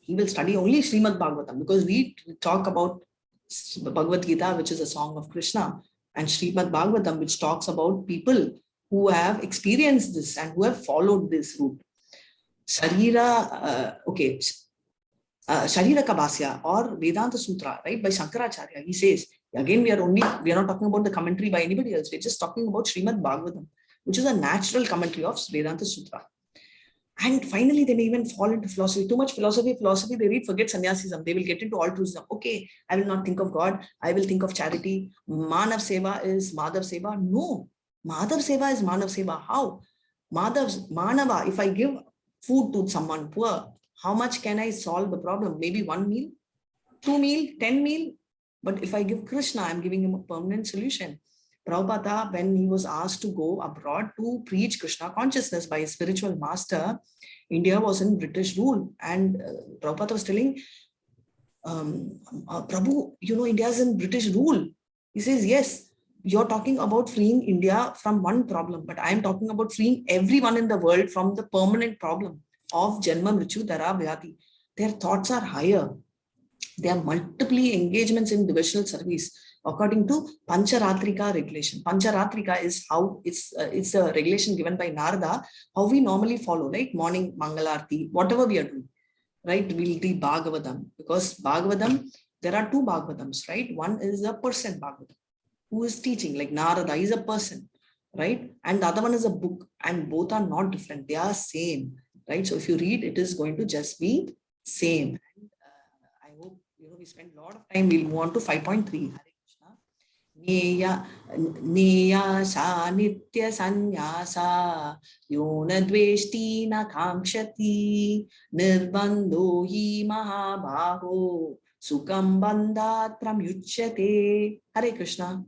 S1: He will study only Srimad Bhagavatam, because we talk about Bhagavad Gita, which is a song of Krishna, and Srimad Bhagavatam, which talks about people who have experienced this and who have followed this route. Sharira Kabasya or Vedanta Sutra, right, by Shankaracharya, he says, again, we are not talking about the commentary by anybody else. We're just talking about Srimad Bhagavatam, which is a natural commentary of Vedanta Sutra. And finally, they may even fall into philosophy. Too much philosophy, they read, forget sannyasism. They will get into altruism. Okay, I will not think of God. I will think of charity. Manav Seva is Madhav Seva. No, Madhav Seva is Manav Seva. How? Manava, if I give food to someone poor, how much can I solve the problem? Maybe 1 meal, 2 meal, 10 meal. But if I give Krishna, I'm giving him a permanent solution. Prabhupada, when he was asked to go abroad to preach Krishna consciousness by a spiritual master, India was in British rule. And Prabhupada was telling, Prabhu, India is in British rule. He says, yes, you're talking about freeing India from one problem, but I'm talking about freeing everyone in the world from the permanent problem of Janma, Mritu, Dara, Vyati. Their thoughts are higher. There are multiple engagements in devotional service according to Pancharatrika regulation. Pancharatrika is how it's a regulation given by Narada, how we normally follow, right? Morning Mangalarti, whatever we are doing, right? We'll read Bhagavatam, because Bhagavatam, there are 2 Bhagavatams, right? One is a person Bhagavatam who is teaching, like Narada is a person, right? And the other one is a book, and both are not different. They are same, right? So if you read, it is going to just be same. And I hope we spend a lot of time. We'll move on to 5.3. Hare Krishna. Neya sa nitya sannyasa yona dveshti na kamshati nirbandho hi mahabhaho sukham bandhat pramyuchyate. Hare Krishna.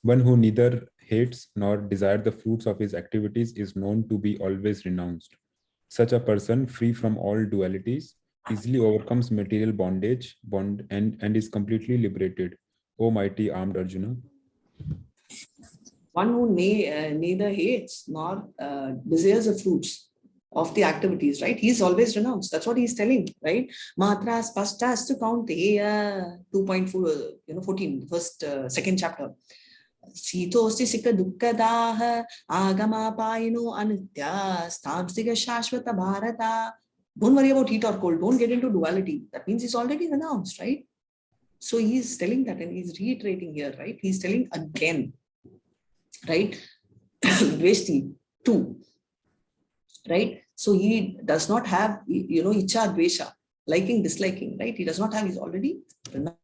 S4: One who neither hates nor desires the fruits of his activities is known to be always renounced. Such a person, free from all dualities, easily overcomes material bondage and is completely liberated. O mighty armed Arjuna.
S1: One who neither hates nor desires the fruits of the activities, right? He's always renounced. That's what he's telling, right? Matra spashtastu kaunteya 2.4, 14, first, second chapter. Sitosti sika dukkadaha agama paino anitya stamstika shashvata bharata. Don't worry about heat or cold. Don't get into duality. That means he's already renounced, right? So he's telling that, and he's reiterating here, right? He's telling again, right? Dveshti, 2, right? So he does not have, icha, dvesha, liking, disliking, right? He does not have, he's already renounced.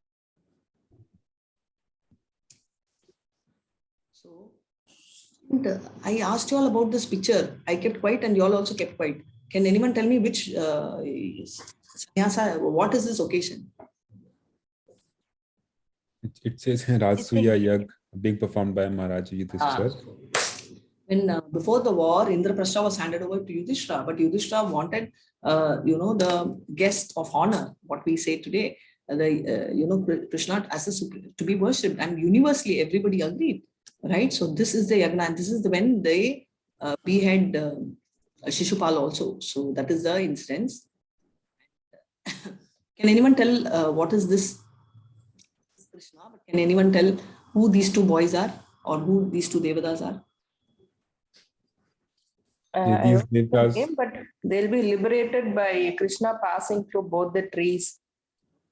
S1: So, and I asked you all about this picture. I kept quiet and you all also kept quiet. Can anyone tell me which sannyasa, what is this occasion?
S4: It says Rajsuya Yag being performed by Maharaj Yudhishthira.
S1: When before the war, Indraprastha was handed over to Yudhishthira, but Yudhishthira wanted, the guest of honor, what we say today, Krishna as a to be worshipped, and universally everybody agreed, right? So this is the yagna, and this is when they behead Shishupal also. So that is the instance. Can anyone tell what is this Krishna? But can anyone tell who these two boys are or who these two devatas are?
S6: I
S4: These
S6: don't know the
S4: devas,
S6: name, but they'll be liberated by Krishna passing through both the trees.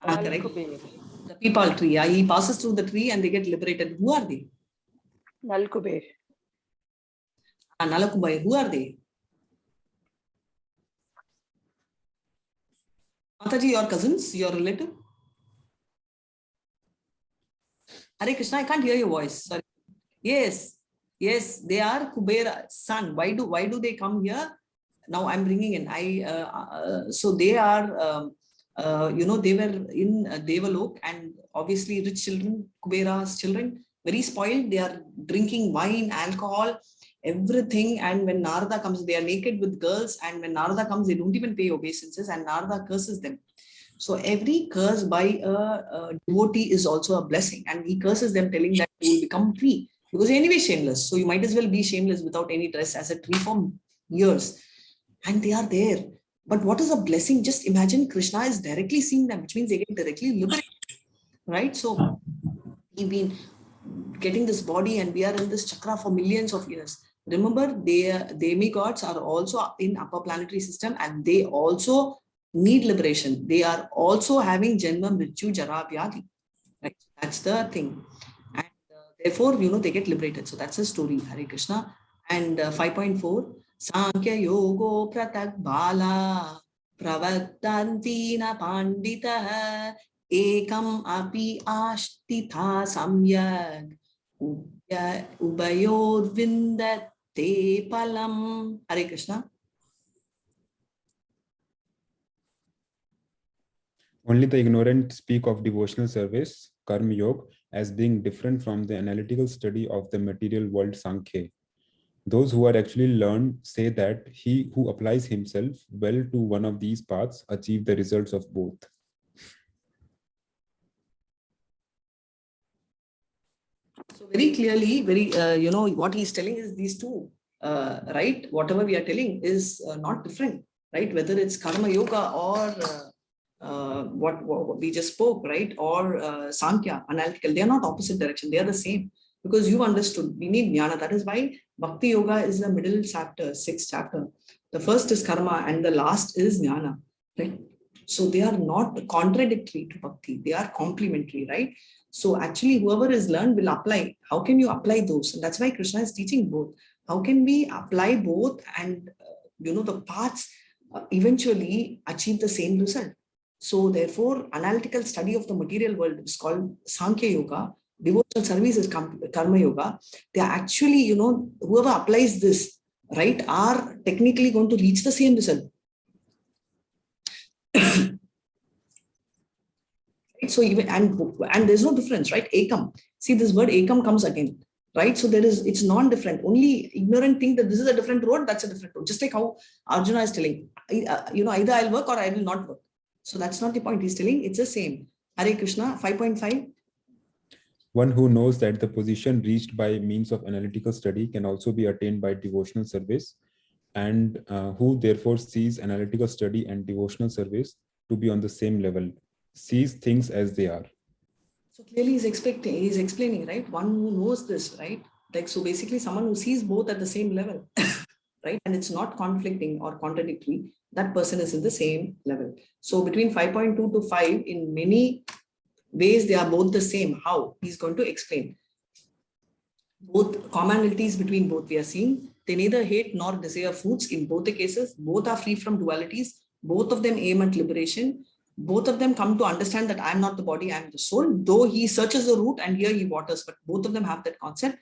S1: Correct. The peepal tree. Yeah, he passes through the tree and they get liberated. Who are they?
S6: Nalkuber.
S1: Nalakubai. Who are they? Mataji, your cousins, your relative? Hare Krishna, I can't hear your voice. Sorry. Yes, yes, they are Kubera's son. Why do they come here? Now I'm bringing in. So they are, they were in Devalok, and obviously rich children, Kubera's children, very spoiled. They are drinking wine, alcohol, everything. And when Narada comes, they are naked with girls. And when Narada comes, they don't even pay obeisances, and Narada curses them. So every curse by a devotee is also a blessing, and he curses them, telling that you will become free because you're anyway shameless. So you might as well be shameless without any dress as a tree for years. And they are there. But what is a blessing? Just imagine Krishna is directly seeing them, which means they get directly liberated, right? So we've been getting this body and we are in this chakra for millions of years. Remember, the demigods are also in upper planetary system and they also need liberation. They are also having Janma, Mrityu, Jara, Vyadhi. Right? That's the thing. And therefore, they get liberated. So that's the story, Hare Krishna. And 5.4, Sankhya Yogo Pratak Bala Pravattantina Pandita Ekam Api Ashtitha Samyag Ubayor Vindate Palam. Hare Krishna.
S4: only the ignorant speak of devotional service, Karma Yoga, as being different from the analytical study of the material world Sankhya. Those who are actually learned say that he who applies himself well to one of these paths achieve the results of both.
S1: So very clearly, what he's telling is these two, right? Whatever we are telling is not different, right? Whether it's Karma Yoga or what we just spoke, right? Or Sankhya, analytical, they are not opposite direction. They are the same because you understood. We need jnana. That is why Bhakti Yoga is the middle chapter, 6th chapter. The first is karma and the last is jnana, right? So they are not contradictory to Bhakti. They are complementary, right? So actually, whoever is learned will apply. How can you apply those? And that's why Krishna is teaching both. How can we apply both and, the paths eventually achieve the same result? So therefore, analytical study of the material world is called Sankhya Yoga. Devotional service is Karma Yoga. They are actually, whoever applies this, right, are technically going to reach the same result. So even and there's no difference, right? Ekam. See, this word ekam comes again, right? So it's non-different. Only ignorant think that this is a different road, that's a different road. Just like how Arjuna is telling, either I'll work or I will not work. So that's not the point. He's telling it's the same. Hare Krishna, 5.5.
S4: One who knows that the position reached by means of analytical study can also be attained by devotional service, and who therefore sees analytical study and devotional service to be on the same level, sees things as they are.
S1: So clearly he's explaining, right? One who knows this, right? Like, so basically someone who sees both at the same level, right? And it's not conflicting or contradictory. That person is in the same level. So between 5.2 to 5, in many ways, they are both the same. How? He's going to explain. Both commonalities between both we are seeing. They neither hate nor desire foods in both the cases. Both are free from dualities. Both of them aim at liberation. Both of them come to understand that I'm not the body, I'm the soul. Though he searches the root and here he waters, but both of them have that concept.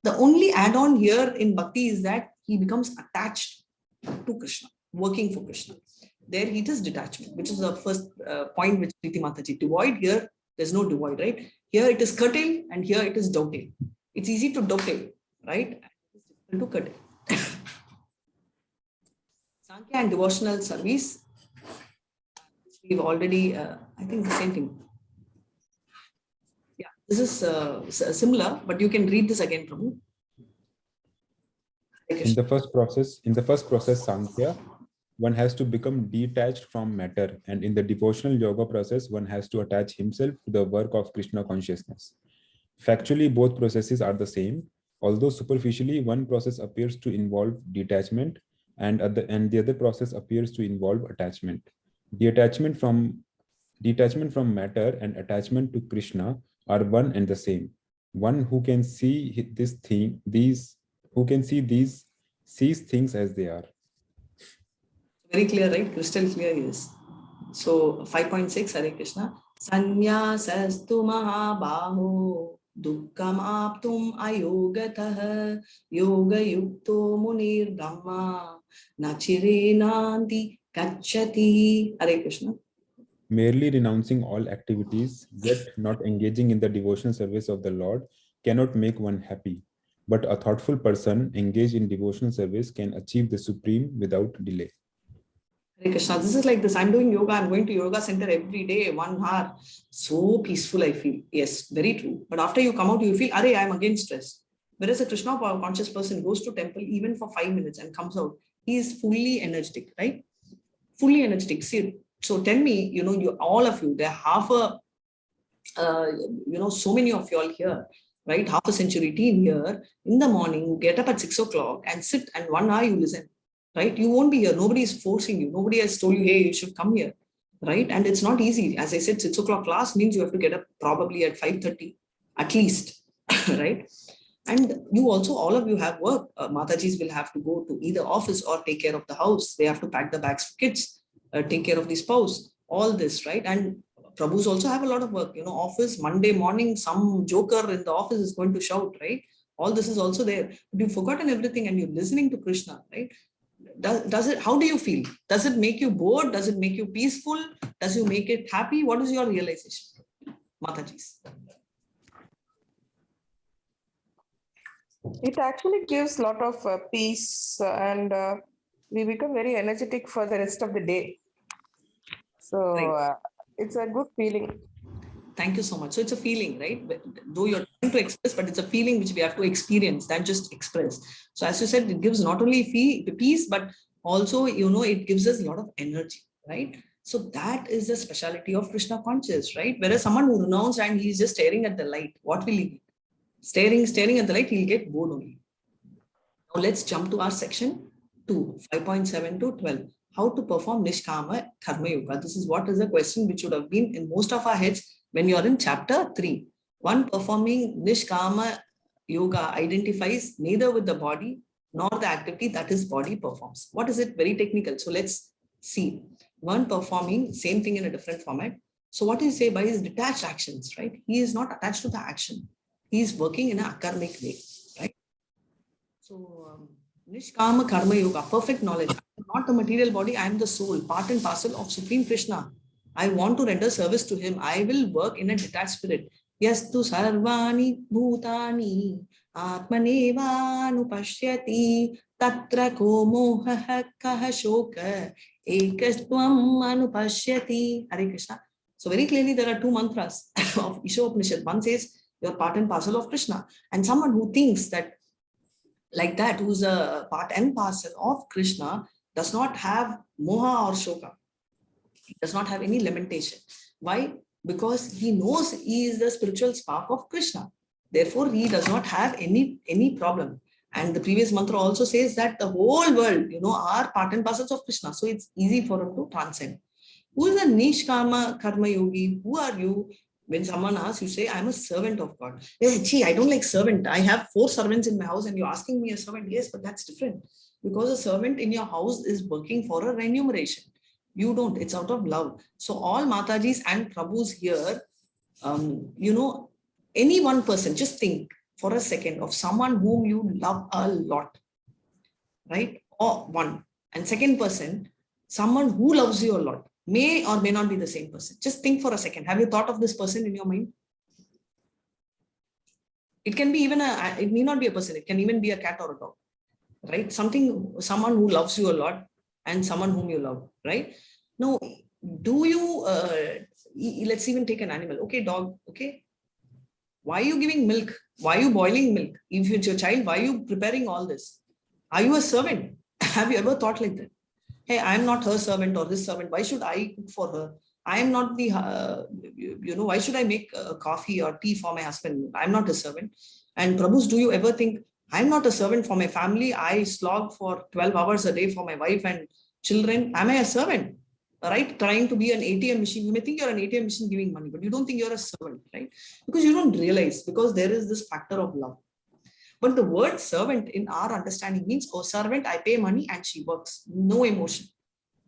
S1: The only add-on here in Bhakti is that he becomes attached to Krishna, working for Krishna. There it is detachment, which is the first point which Preeti Mataji. Devoid here, there's no devoid, right? Here it is curtail and here it is dovetail. It's easy to dovetail, right? It's difficult to curtail. Sankhya and devotional service. We've already, I think the same thing. Yeah, this is similar, but you can read this again, Prabhu.
S4: In the first process, Sankhya, one has to become detached from matter, and in the devotional yoga process, one has to attach himself to the work of Krishna consciousness. Factually, both processes are the same, although superficially one process appears to involve detachment and the other process appears to involve attachment. Detachment from matter and attachment to Krishna are one and the same. One who can see sees things as they are.
S1: Very clear, right? Crystal clear, yes. So 5.6, Hare Krishna. Sannyasasthu mahabaho dukkam aptum ayogatah yoga yukto munir brahma nachirenanti kachati. Hare Krishna.
S4: Merely renouncing all activities, yet not engaging in the devotional service of the Lord, cannot make one happy. But a thoughtful person engaged in devotional service can achieve the supreme without delay.
S1: Hare Krishna. This is like this. I'm doing yoga. I'm going to yoga center every day, 1 hour. So peaceful I feel. Yes, very true. But after you come out, you feel, Arey, I'm again stressed. Whereas a Krishna conscious person goes to temple even for 5 minutes and comes out, he is fully energetic, right? Fully energetic. See, so tell me, you all of you, there are half a, so many of you all here, right? Half a century team here. In the morning, you get up at 6 o'clock and sit and 1 hour you listen, right? You won't be here. Nobody is forcing you. Nobody has told you, hey, you should come here, right? And it's not easy. As I said, 6 o'clock class means you have to get up probably at 5:30 at least, right? And you also, all of you have work. Matajis will have to go to either office or take care of the house. They have to pack the bags for kids, take care of the spouse, all this, right? And Prabhus also have a lot of work, office, Monday morning, some joker in the office is going to shout, right? All this is also there. But you've forgotten everything and you're listening to Krishna, right? Does it, how do you feel? Does it make you bored? Does it make you peaceful? Does you make it happy? What is your realization? Matajis.
S6: It actually gives a lot of peace and we become very energetic for the rest of the day. So
S1: Right.
S6: it's a good feeling.
S1: Thank you so much. So it's a feeling, right? Though you're trying to express, but it's a feeling which we have to experience, than just express. So as you said, it gives not only peace, but also, it gives us a lot of energy, right? So that is the speciality of Krishna conscious, right? Whereas someone who renounced and he's just staring at the light, what will he get? Staring at the light, he'll get bored only. Now let's jump to our section 2, 5.7 to 12. How to perform Nishkama Karma Yoga. This is what is a question which would have been in most of our heads when you're in chapter 3. One performing Nishkama Yoga identifies neither with the body nor the activity that his body performs. What is it? Very technical. So let's see. One performing same thing in a different format. So what do you say by his detached actions, right? He is not attached to the action. He is working in a akarmic way, right? So Nishkama Karma Yoga, perfect knowledge. I am not the material body, I am the soul, part and parcel of Supreme Krishna. I want to render service to him. I will work in a detached spirit. Yastu sarvani bhutani atmanevānupashyati tatra ko mohaha kaha shoka ekastvam anupashyati. Hare Krishna. So very clearly there are 2 mantras of Isha Upanishad. One says you're part and parcel of Krishna. And someone who thinks that like that, who's a part and parcel of Krishna, does not have moha or shoka. He does not have any lamentation. Why? Because he knows he is the spiritual spark of Krishna. Therefore, he does not have any problem. And the previous mantra also says that the whole world, are part and parcels of Krishna. So it's easy for him to transcend. Who is a Nishkama Karma Yogi? Who are you? When someone asks, you say, I'm a servant of God. Gee, I don't like servant. I have 4 servants in my house and you're asking me a servant. Yes, but that's different. Because a servant in your house is working for a remuneration. You don't. It's out of love. So all Matajis and Prabhus here, any one person, just think for a second of someone whom you love a lot, right? Or one. And second person, someone who loves you a lot. May or may not be the same person. Just think for a second. Have you thought of this person in your mind? It can be even it may not be a person. It can even be a cat or a dog, right? Someone who loves you a lot and someone whom you love, right? Now, do you, let's even take an animal. Okay, dog, okay. Why are you giving milk? Why are you boiling milk? If it's your child, why are you preparing all this? Are you a servant? Have you ever thought like that? Hey, I'm not her servant or his servant. Why should I cook for her? I am not the, why should I make coffee or tea for my husband? I'm not a servant. And Prabhus, do you ever think, I'm not a servant for my family. I slog for 12 hours a day for my wife and children. Am I a servant? Right? Trying to be an ATM machine. You may think you're an ATM machine giving money, but you don't think you're a servant, right? Because you don't realize, because there is this factor of love. But the word servant in our understanding means, oh, servant, I pay money and she works. No emotion.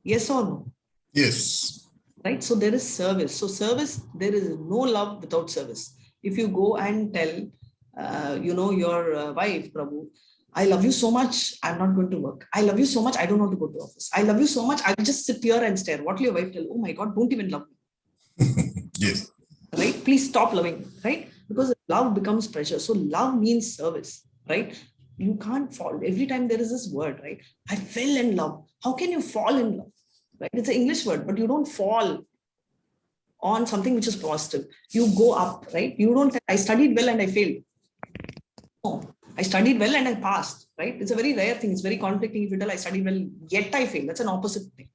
S1: Yes or no?
S5: Yes.
S1: Right? So there is service. So service, there is no love without service. If you go and tell, your wife, Prabhu, I love you so much, I'm not going to work. I love you so much, I don't want to go to office. I love you so much, I'll just sit here and stare. What will your wife tell? Oh my God, don't even love me.
S5: Yes.
S1: Right? Please stop loving me, right? Because love becomes pressure. So love means service, right? You can't fall. Every time there is this word, right? I fell in love. How can you fall in love? Right? It's an English word, but you don't fall on something which is positive. You go up, right? You don't, I studied well and I failed. No, I studied well and I passed, right? It's a very rare thing. It's very conflicting if you tell I studied well, yet I failed. That's an opposite thing.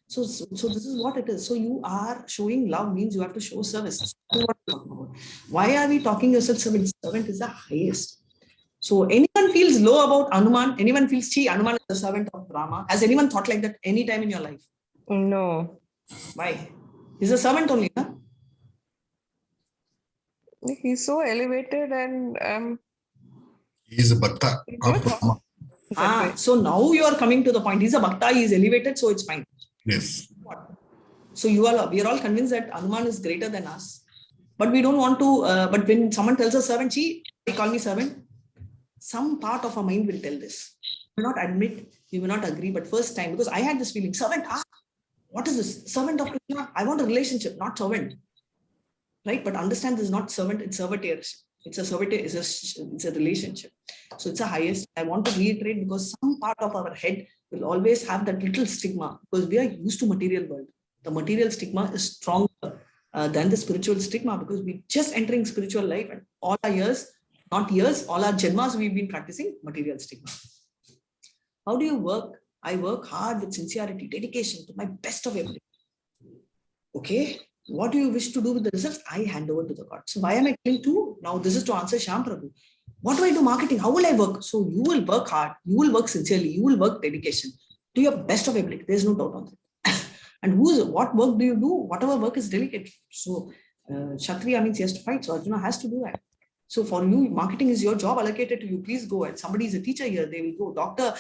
S1: So this is what it is. So you are showing love means you have to show service. This is what we're talking about. Why are we talking yourself servant? Servant is the highest. So anyone feels low about Hanuman? Anyone feels, gee, Hanuman is the servant of Rama? Has anyone thought like that any time in your life?
S6: No.
S1: Why? He's a servant only, huh?
S6: He's so elevated and
S5: He is a bhakta of Rama.
S1: So now you are coming to the point. He's a bhakta, he is elevated, so it's fine.
S5: Yes.
S1: So we are all convinced that Hanuman is greater than us. But we don't want to, but when someone tells us servant, they call me servant, some part of our mind will tell this. We will not admit, we will not agree, but first time, because I had this feeling, servant, what is this? Servant of Krishna? I want a relationship, not servant. Right? But understand this is not servant, it's servitorship. It's a servitor, it's a relationship. So it's a highest. I want to reiterate because some part of our head will always have that little stigma because we are used to material world. The material stigma is stronger than the spiritual stigma because we're just entering spiritual life and all our years, not years, all our janmas we've been practicing material stigma. How do you work? I work hard with sincerity, dedication to my best of ability. Okay. What do you wish to do with the results? I hand over to the God. So why am I telling to? Now this is to answer Shyam Prabhu. What do I do marketing? How will I work? So you will work hard. You will work sincerely. You will work dedication to your best of ability. There's no doubt on that. And what work do you do? Whatever work is delegated. So Kshatriya means he has to fight. So Arjuna has to do that. So for you, marketing is your job allocated to you. Please go. And somebody is a teacher here. They will go. Doctor,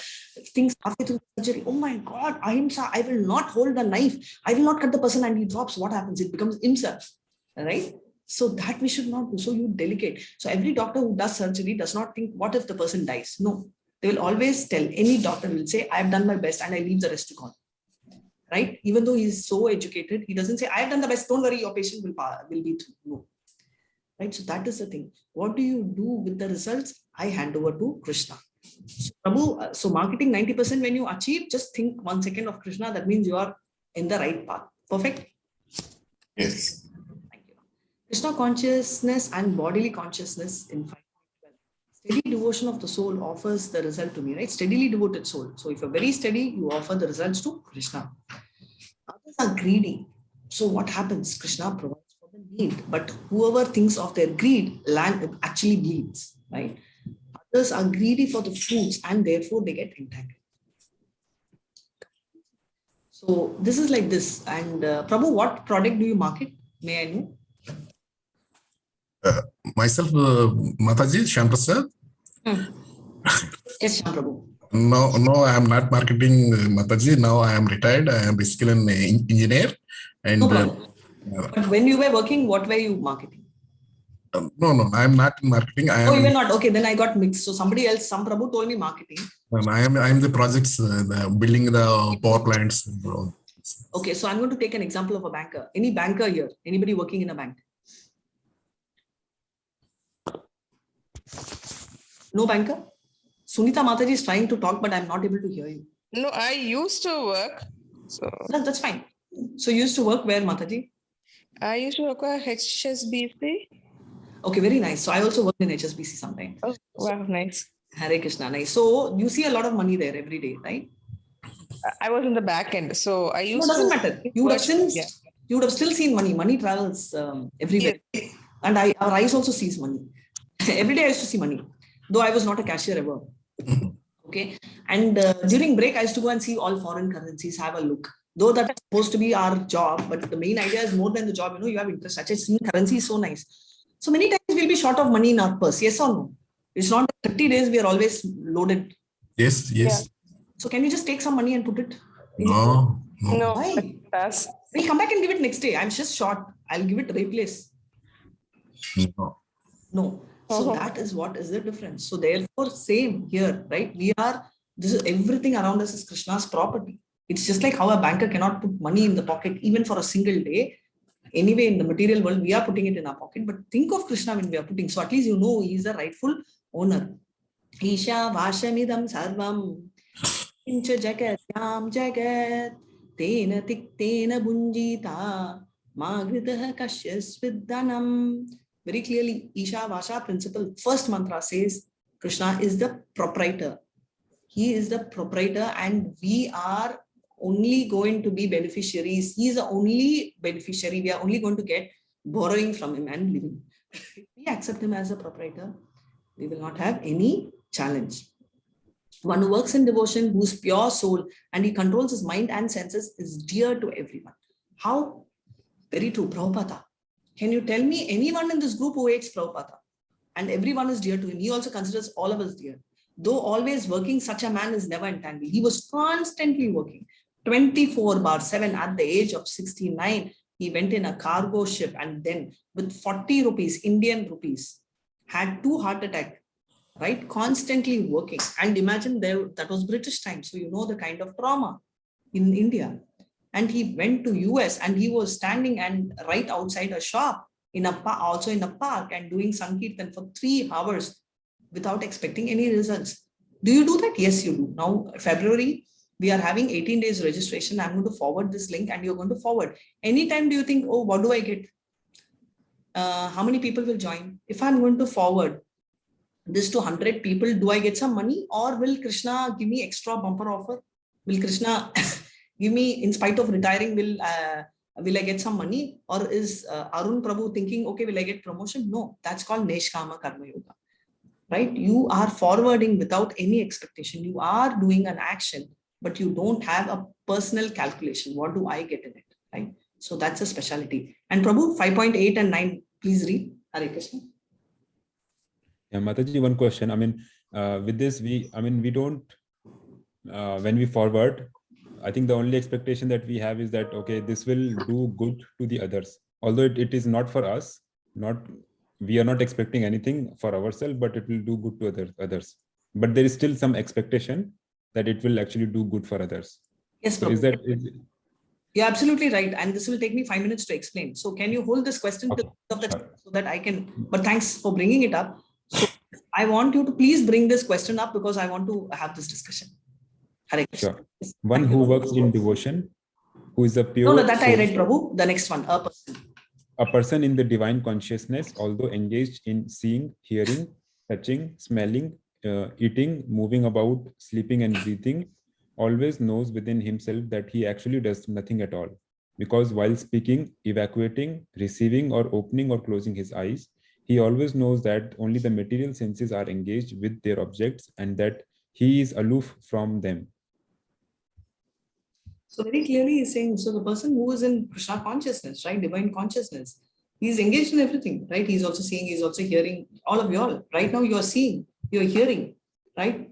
S1: things halfway through surgery. Oh my God, ahimsa. I will not hold the knife. I will not cut the person and he drops. What happens? It becomes imsa. Right? So that we should not do. So you delegate. So every doctor who does surgery does not think, what if the person dies? No. They will always tell, any doctor will say, I have done my best and I leave the rest to God. Right? Even though he is so educated, he doesn't say, I have done the best. Don't worry, your patient will be through. No. Right? So that is the thing. What do you do with the results? I hand over to Krishna. So, Prabhu, so marketing 90% when you achieve, just think 1 second of Krishna. That means you are in the right path. Perfect?
S5: Yes.
S1: Thank you. Krishna consciousness and bodily consciousness in 5.12. Steady devotion of the soul offers the result to me, right? Steadily devoted soul. So if you're very steady, you offer the results to Krishna. Others are greedy. So what happens? Krishna provides for the need, but whoever thinks of their greed, land actually bleeds, right? Others are greedy for the fruits and therefore they get entangled. So this is like this. And Prabhu, what product do you market? May I know?
S5: Myself, Mataji, Shyam Prasad.
S1: Yes, Shyam Prabhu.
S5: No, I am not marketing Mataji. Now I am retired. I am basically an engineer. And
S1: No problem. But when you were working, what were you marketing?
S5: No, I am not in marketing.
S1: You were not. Okay, then I got mixed. So somebody else, some Prabhu told me marketing.
S5: I am the projects, building the power plants.
S1: Okay, so I'm going to take an example of a banker. Any banker here? Anybody working in a bank? No banker? Sunita Mataji is trying to talk, but I'm not able to hear you.
S6: No, I used to work. So
S1: That's fine. So you used to work where, Mataji?
S6: I used to work at HSBC.
S1: Okay, very nice. So I also worked in HSBC sometimes.
S6: Oh, wow, nice.
S1: Hare Krishna. Nice. So you see a lot of money there every day, right?
S6: I was in the back end, so I
S1: No,
S6: used
S1: doesn't
S6: to.
S1: matter. You would have still,
S6: Yeah.
S1: you would have still seen money. Money travels everywhere, and our eyes also sees money. Every day I used to see money, though I was not a cashier ever. Okay, and during break I used to go and see all foreign currencies, have a look. Though that's supposed to be our job, but the main idea is more than the job. You have interest. Such as seeing currency is so nice. So many times we'll be short of money in our purse. Yes or no? It's not 30 days we are always loaded.
S5: Yes, yes.
S1: So can you just take some money and put it?
S5: No, no.
S6: No,
S1: Why?
S6: that's
S1: We'll come back and give it next day. I'm just short. I'll give it replace.
S5: No.
S1: No. So that is what is the difference. So therefore, same here, right? This is everything around us is Krishna's property. It's just like how a banker cannot put money in the pocket even for a single day. Anyway, in the material world, we are putting it in our pocket. But think of Krishna when we are putting. So at least you know he is the rightful owner. Isha Vashamidam Sarvam Incha Jagat Yam Jagat Tena Tiktena Bunjita Magritaha Kashyas Viddanam. Very clearly, Isha Vasha principle, first mantra says Krishna is the proprietor. He is the proprietor, and we are only going to be beneficiaries. He is the only beneficiary. We are only going to get borrowing from him and living. If we accept him as a proprietor, we will not have any challenge. One who works in devotion, whose pure soul, and he controls his mind and senses, is dear to everyone. How? Very true, Prabhupada. Can you tell me anyone in this group who hates Prabhupada? And everyone is dear to him. He also considers all of us dear. Though always working, such a man is never entangled. He was constantly working 24/7 at the age of 69. He went in a cargo ship and then with 40 rupees, Indian rupees, had 2 heart attacks, right? Constantly working. And imagine that was British time. So you know the kind of trauma in India. And he went to US and he was standing and right outside a shop also in a park and doing Sankirtan for 3 hours without expecting any results. Do you do that? Yes, you do. Now, February, we are having 18 days registration. I'm going to forward this link and you're going to forward. Anytime do you think, oh, what do I get? How many people will join? If I'm going to forward this to 100 people, do I get some money, or will Krishna give me extra bumper offer? Will Krishna give me, in spite of retiring, will I get some money? Or is Arun Prabhu thinking, okay, will I get promotion? No, that's called Nishkama Karma Yoga, right? You are forwarding without any expectation. You are doing an action, but you don't have a personal calculation. What do I get in it, right? So that's a specialty. And Prabhu, 5.8 and 9, please read. Hare Krishna.
S4: Yeah, Mataji, one question. I mean, with this, we don't, when we forward, I think the only expectation that we have is that, okay, this will do good to the others. Although it is not for us, we are not expecting anything for ourselves, but it will do good to others. But there is still some expectation that it will actually do good for others.
S1: Yes,
S4: so
S1: Prabhu. You're absolutely right. And this will take me 5 minutes to explain. So can you hold this question so that I can, but thanks for bringing it up. So I want you to please bring this question up because I want to have this discussion. Hare Krishna.
S4: Sure. One who works in devotion, who is a pure...
S1: No, that I read, Prabhu. The next one, a person.
S4: A person in the divine consciousness, although engaged in seeing, hearing, touching, smelling, eating, moving about, sleeping and breathing, always knows within himself that he actually does nothing at all. Because while speaking, evacuating, receiving or opening or closing his eyes, he always knows that only the material senses are engaged with their objects and that he is aloof from them.
S1: So very clearly he's saying, so the person who is in Krishna consciousness, right, divine consciousness, he's engaged in everything, right? He's also seeing, he's also hearing, all of you all. Right now you are seeing, you're hearing, right?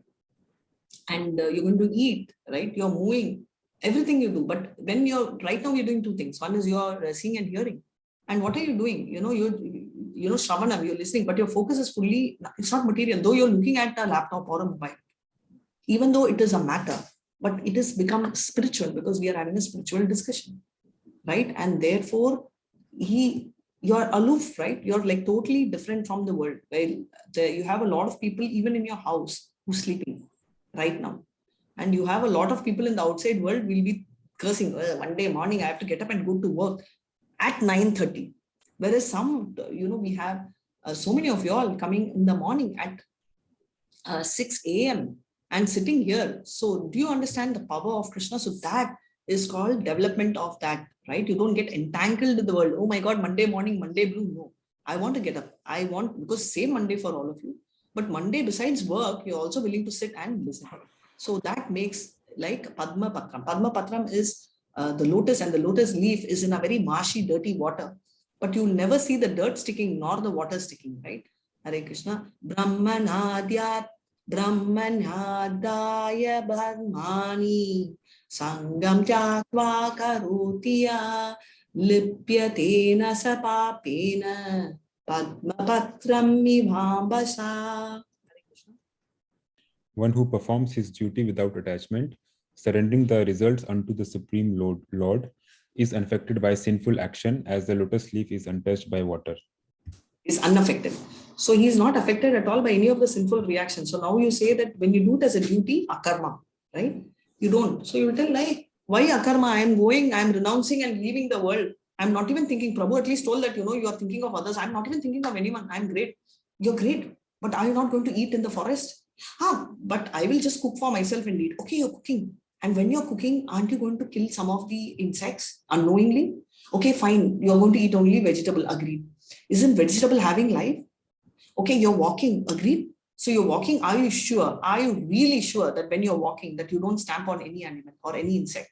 S1: And you're going to eat, right? You're moving, everything you do. But when right now you're doing 2 things. One is you're seeing and hearing. And what are you doing? You're Shravanam, you're listening, but your focus is fully, it's not material. Though you're looking at a laptop or a mobile, even though it is a matter, but it has become spiritual because we are having a spiritual discussion, right? And therefore, you're aloof, right? You're like totally different from the world. Well, you have a lot of people even in your house who's sleeping right now. And you have a lot of people in the outside world will be cursing, one day morning I have to get up and go to work at 9:30. Whereas some, we have so many of you all coming in the morning at 6 a.m. and sitting here. So do you understand the power of Krishna? So that is called development of that, right? You don't get entangled in the world. Oh my God, Monday morning, Monday blue. No, I want to get up. I want, because same Monday for all of you. But Monday, besides work, you're also willing to sit and listen. So that makes like Padma Patram. Padma Patram is the lotus, and the lotus leaf is in a very marshy, dirty water. But you'll never see the dirt sticking nor the water sticking, right? Hare Krishna. Brahmanadyat Brahmanyadaya Brahmani Sangam Chakva Karutiya Lipyatena Sapapena Padma Patram Mivambasa.
S4: One who performs his duty without attachment, surrendering the results unto the Supreme Lord, is unaffected by sinful action as the lotus leaf is untouched by water.
S1: Is unaffected. So he is not affected at all by any of the sinful reactions. So now you say that when you do it as a duty, akarma, right? You don't. So you will tell, like, why akarma? I am going, I am renouncing and leaving the world. I'm not even thinking. Prabhu at least told that, you are thinking of others. I'm not even thinking of anyone. I'm great. You're great. But are you not going to eat in the forest? But I will just cook for myself and eat. Okay, you're cooking. And when you're cooking, aren't you going to kill some of the insects unknowingly? Okay, fine. You're going to eat only vegetable. Agreed. Isn't vegetable having life? Okay, you're walking. Agreed. So you're walking. Are you sure? Are you really sure that when you're walking, that you don't stamp on any animal or any insect?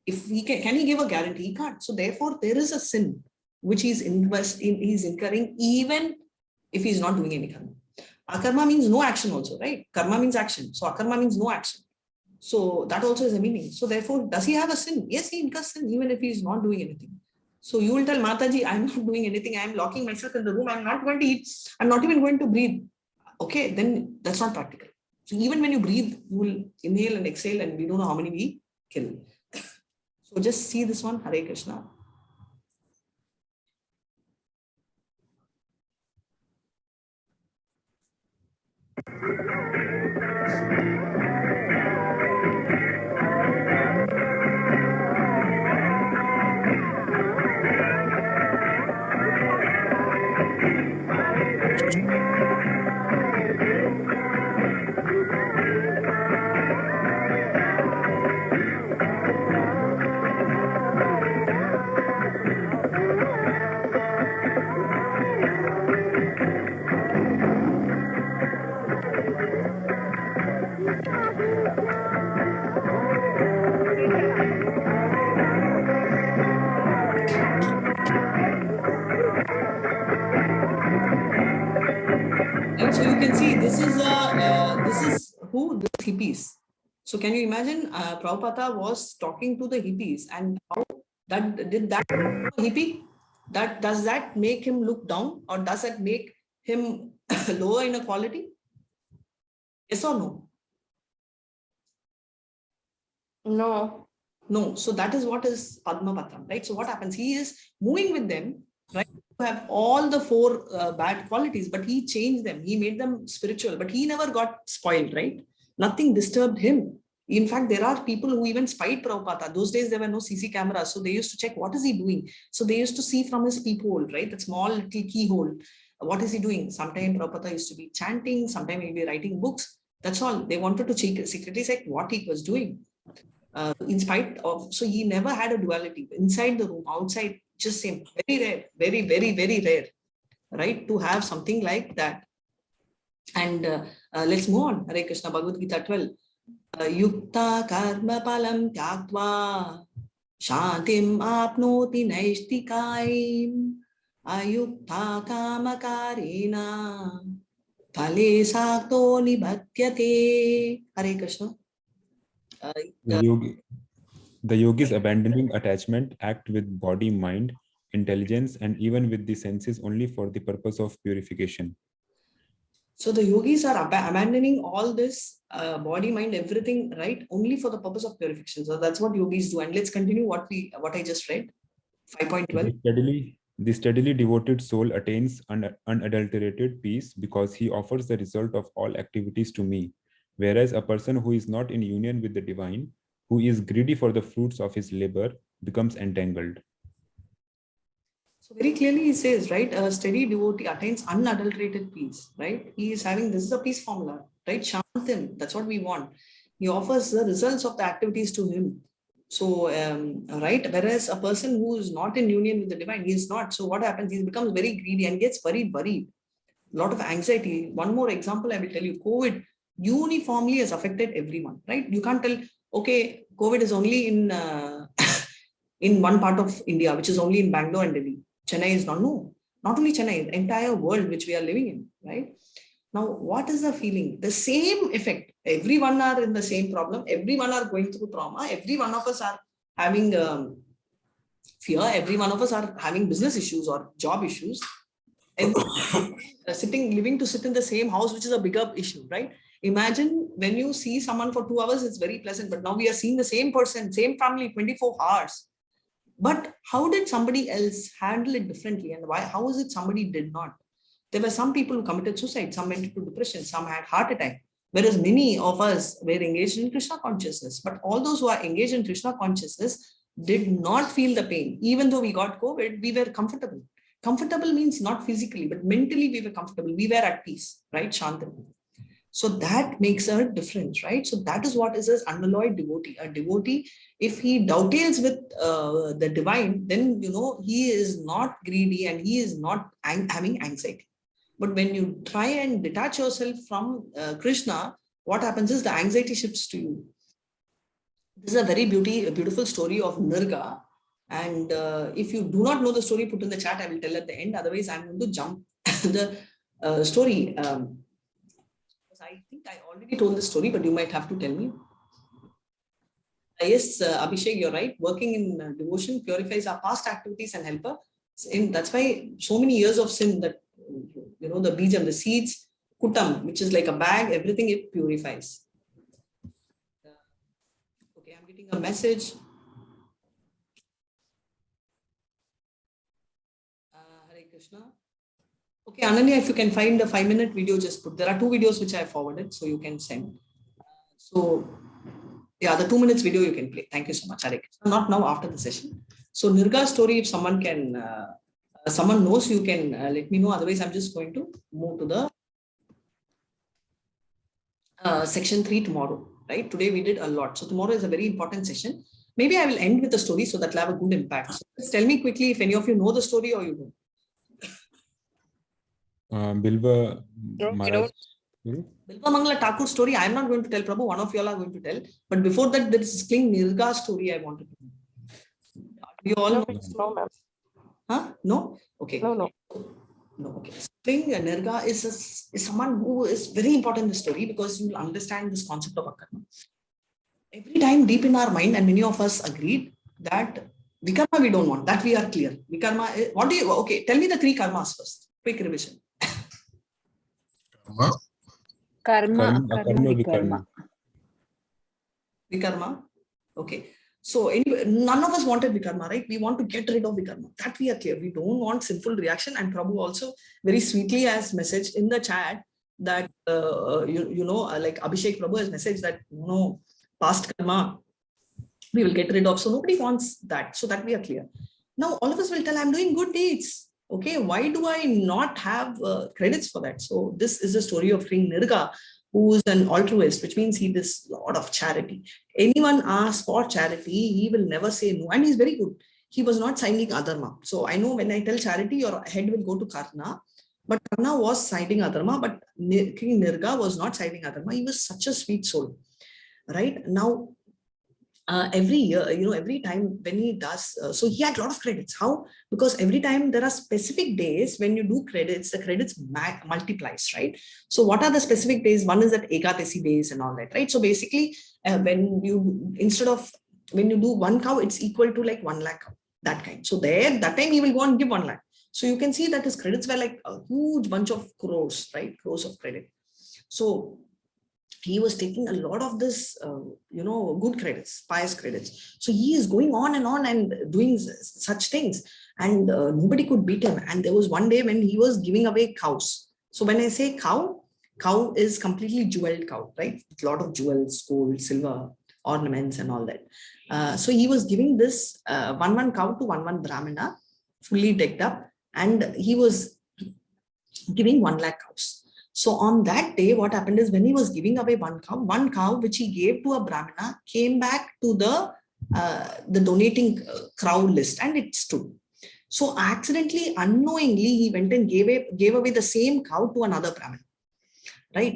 S1: If he can he give a guarantee? He can't. So therefore, there is a sin which he's incurring, even if he's not doing any karma. Akarma means no action also, right? Karma means action. So akarma means no action. So that also is a meaning. So therefore, does he have a sin? Yes, he incurs sin even if he is not doing anything. So you will tell Mataji, I'm not doing anything. I'm locking myself in the room. I'm not going to eat. I'm not even going to breathe. Okay, then that's not practical. So even when you breathe, you will inhale and exhale, and we don't know how many we kill. So just see this one, Hare Krishna. And so you can see this is who the hippies. So can you imagine Prabhupada was talking to the hippies, and how that did that hippie? Does that make him look down, or does that make him lower in a quality? Yes or no?
S6: No.
S1: No. So that is what is Padma Patram, right? So what happens? He is moving with them, right? To have all the four bad qualities, but he changed them. He made them spiritual, but he never got spoiled, right? Nothing disturbed him. In fact, there are people who even spied Prabhupada. Those days, there were no CC cameras. So they used to check, what is he doing? So they used to see from his peephole, right? That small little keyhole. What is he doing? Sometimes Prabhupada used to be chanting. Sometimes he'll be writing books. That's all. They wanted to secretly check what he was doing. In spite of, so he never had a duality. Inside the room, outside, just same. Very rare. Very, very, very rare. Right? To have something like that. And let's move on. Hare Krishna, Bhagavad Gita 12. Yukta karma palam tyaktva shantim apnoti naistikaim ayukta kamakarina phale sakto nibhatyate. Hare Krishna.
S4: The yogis abandoning attachment act with body, mind, intelligence, and even with the senses only for the purpose of purification.
S1: So the yogis are abandoning all this body, mind, everything, right? Only for the purpose of purification. So that's what yogis do. And let's continue what I just read. 5.12.
S4: The steadily devoted soul attains unadulterated peace because he offers the result of all activities to me. Whereas a person who is not in union with the divine, who is greedy for the fruits of his labor, becomes entangled.
S1: So very clearly he says, right, a steady devotee attains unadulterated peace, right? He is having, this is a peace formula, right? Shantim, that's what we want. He offers the results of the activities to him. So, right, whereas a person who is not in union with the divine, he is not. So what happens? He becomes very greedy and gets very worried. A lot of anxiety. One more example I will tell you. COVID uniformly has affected everyone, right? You can't tell, okay, COVID is only in in one part of India, which is only in Bangalore and Delhi. Chennai is not, no, not only Chennai, the entire world which we are living in, right? Now, what is the feeling? The same effect. Everyone are in the same problem. Everyone are going through trauma. Every one of us are having fear. Every one of us are having business issues or job issues. And living to sit in the same house, which is a bigger issue, right? Imagine when you see someone for 2 hours, it's very pleasant. But now we are seeing the same person, same family, 24 hours. But how did somebody else handle it differently? And why? How is it somebody did not? There were some people who committed suicide, some went into depression, some had heart attack. Whereas many of us were engaged in Krishna consciousness. But all those who are engaged in Krishna consciousness did not feel the pain. Even though we got COVID, we were comfortable. Comfortable means not physically, but mentally we were comfortable. We were at peace, right? Shantam. So that makes a difference, right? So that is what is an unalloyed devotee. A devotee, if he dovetails with the divine, then, you know, he is not greedy and he is not having anxiety. But when you try and detach yourself from Krishna, what happens is the anxiety shifts to you. This is a very beautiful story of Nirga. And if you do not know the story, put in the chat, I will tell at the end. Otherwise, I'm going to jump the story. I think I already told the story, but you might have to tell me. Yes, Abhishek, you're right. Working in devotion purifies our past activities and helper. And that's why so many years of sin, that, you know, the beej and the seeds, kutam, which is like a bag, everything it purifies. Okay, I'm getting a message. Hare Krishna. Okay, Ananya, if you can find a 5-minute video, just put. There are 2 videos which I forwarded, so you can send. So, yeah, the 2 minutes video you can play. Thank you so much, Hare Krishna. Not now, after the session. So, Nirga's story, if someone can, someone knows, you can let me know. Otherwise, I'm just going to move to the section 3 tomorrow, right? Today we did a lot. So, tomorrow is a very important session. Maybe I will end with the story so that will have a good impact. So, just tell me quickly if any of you know the story or you don't.
S4: Bilva Maharaj.
S1: Bilva Mangala Thakur story, I'm not going to tell, Prabhu. One of you all are going to tell. But before that, there is Kling Nirga story I wanted to know. You all know?
S6: No, ma'am.
S1: Huh? No? Okay.
S6: No.
S1: No, okay. Kling Nirga is someone who is very important in the story, because you will understand this concept of akarma. Every time deep in our mind, and many of us agreed that Vikarma we don't want. That we are clear. Vikarma, what do you, okay, tell me the 3 karmas first. Quick revision.
S3: Karma,
S4: Karma,
S3: akarma,
S4: vikarma.
S1: Vikarma. Okay. So anyway, none of us wanted Vikarma, right? We want to get rid of Vikarma. That we are clear. We don't want sinful reaction. And Prabhu also very sweetly has messaged in the chat that, like Abhishek Prabhu has messaged that, you know, past karma, we will get rid of. So nobody wants that. So that we are clear. Now all of us will tell, I'm doing good deeds. Okay, why do I not have credits for that? So this is the story of King Nirga, who is an altruist, which means he does a lot of charity. Anyone asks for charity, he will never say no. And he's very good. He was not siding adharma. So I know when I tell charity, your head will go to Karna. But Karna was siding adharma, but King Nirga was not siding adharma. He was such a sweet soul. Right? Now, every year, you know, every time when he does, so he had a lot of credits. How? Because every time there are specific days when you do credits, the credits multiplies, right? So what are the specific days? One is that Ekadasi days and all that, right? So basically, when you, instead of, when you do 1 cow, it's equal to like 1 lakh cow, that kind. So there, that time he will go and give 1 lakh. So you can see that his credits were like a huge bunch of crores, right? Crores of credit. So he was taking a lot of this, good credits, pious credits. So he is going on and doing such things, and nobody could beat him. And there was one day when he was giving away cows. So when I say cow is completely jeweled cow, right? A lot of jewels, gold, silver, ornaments and all that. So he was giving this one cow to one Brahmana fully decked up, and he was giving 1 lakh cows. So on that day, what happened is when he was giving away one cow which he gave to a Brahmana came back to the donating crowd list, and it stood. So accidentally, unknowingly, he went and gave away the same cow to another Brahmana, right?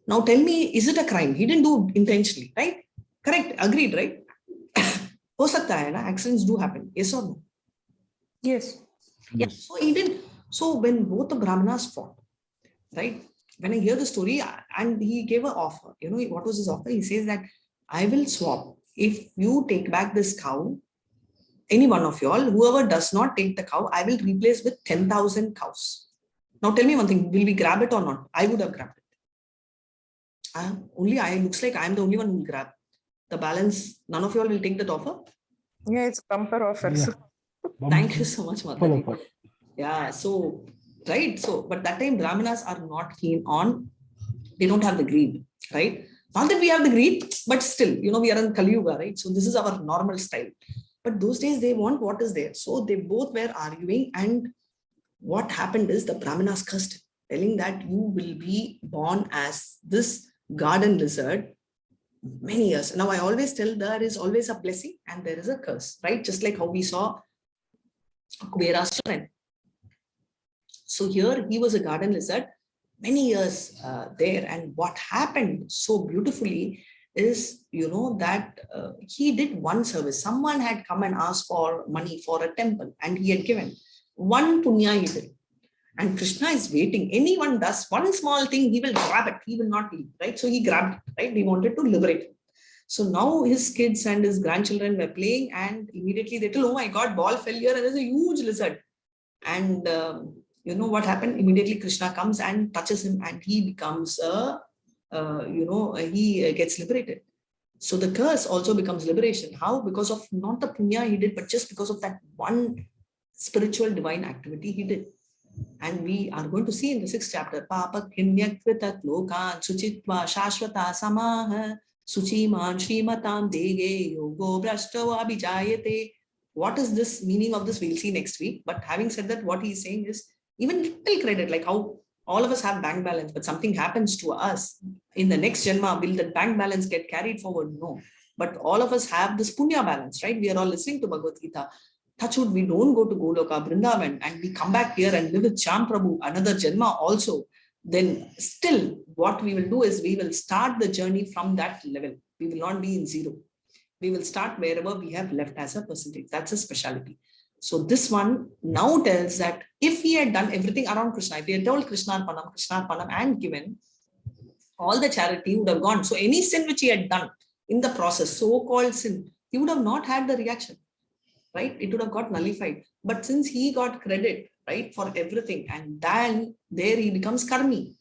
S1: Now tell me, is it a crime? He didn't do intentionally, right? Correct, agreed, right? Ho sakta hai na? Accidents do happen, yes or no?
S6: Yes.
S1: Yeah. So he didn't. So when both the Brahmanas fought, right? When I hear the story, and he gave an offer, you know, what was his offer? He says that I will swap. If you take back this cow, any one of y'all, whoever does not take the cow, I will replace with 10,000 cows. Now tell me one thing, will we grab it or not? I would have grabbed it. Looks like I'm the only one who will grab. The balance, none of y'all will take that offer?
S6: Yeah, it's bumper offer.
S7: Yeah.
S1: Thank you so much,
S7: Full
S1: Mataji.
S7: offer.
S1: Yeah, so, right. So, but that time Brahmanas are not keen on, they don't have the greed, right? Not that we have the greed, but still, you know, we are in Kali Yuga, right? So this is our normal style. But those days they want what is there. So they both were arguing, and what happened is the Brahmanas cursed him, telling that you will be born as this garden lizard many years. Now I always tell there is always a blessing and there is a curse, right? Just like how we saw Kubera's friend. So here he was a garden lizard many years there, and what happened so beautifully is, you know, that he did one service. Someone had come and asked for money for a temple, and he had given one punya he did. And Krishna is waiting. Anyone does one small thing, he will grab it. He will not leave, right? So he grabbed it, right? He wanted to liberate it. So now his kids and his grandchildren were playing, and immediately they told, oh my God, ball fell here and there's a huge lizard. And you know what happened? Immediately Krishna comes and touches him, and he becomes he gets liberated. So the curse also becomes liberation. How? Because of not the punya he did, but just because of that one spiritual divine activity he did. And we are going to see in the 6th chapter, Papa Kinyakrita Lokan Suchitva Shashvata Samaha Suchiman Shrimatam Dege Yogo Brashtava Abhijayate. What is this meaning of this? We'll see next week. But having said that, what he's saying is even little credit, like how all of us have bank balance, but something happens to us in the next Janma, will that bank balance get carried forward? No. But all of us have this punya balance, right? We are all listening to Bhagavad Gita. Touchwood, we don't go to Goloka, Vrindavan, and we come back here and live with Cham Prabhu, another Janma also. Then still what we will do is we will start the journey from that level. We will not be in zero. We will start wherever we have left as a percentage. That's a specialty. So this one now tells that if he had done everything around Krishna, if he had told Krishna Panam and given, all the charity would have gone. So any sin which he had done in the process, so-called sin, he would have not had the reaction, right? It would have got nullified. But since he got credit, right, for everything, and then there he becomes karmi.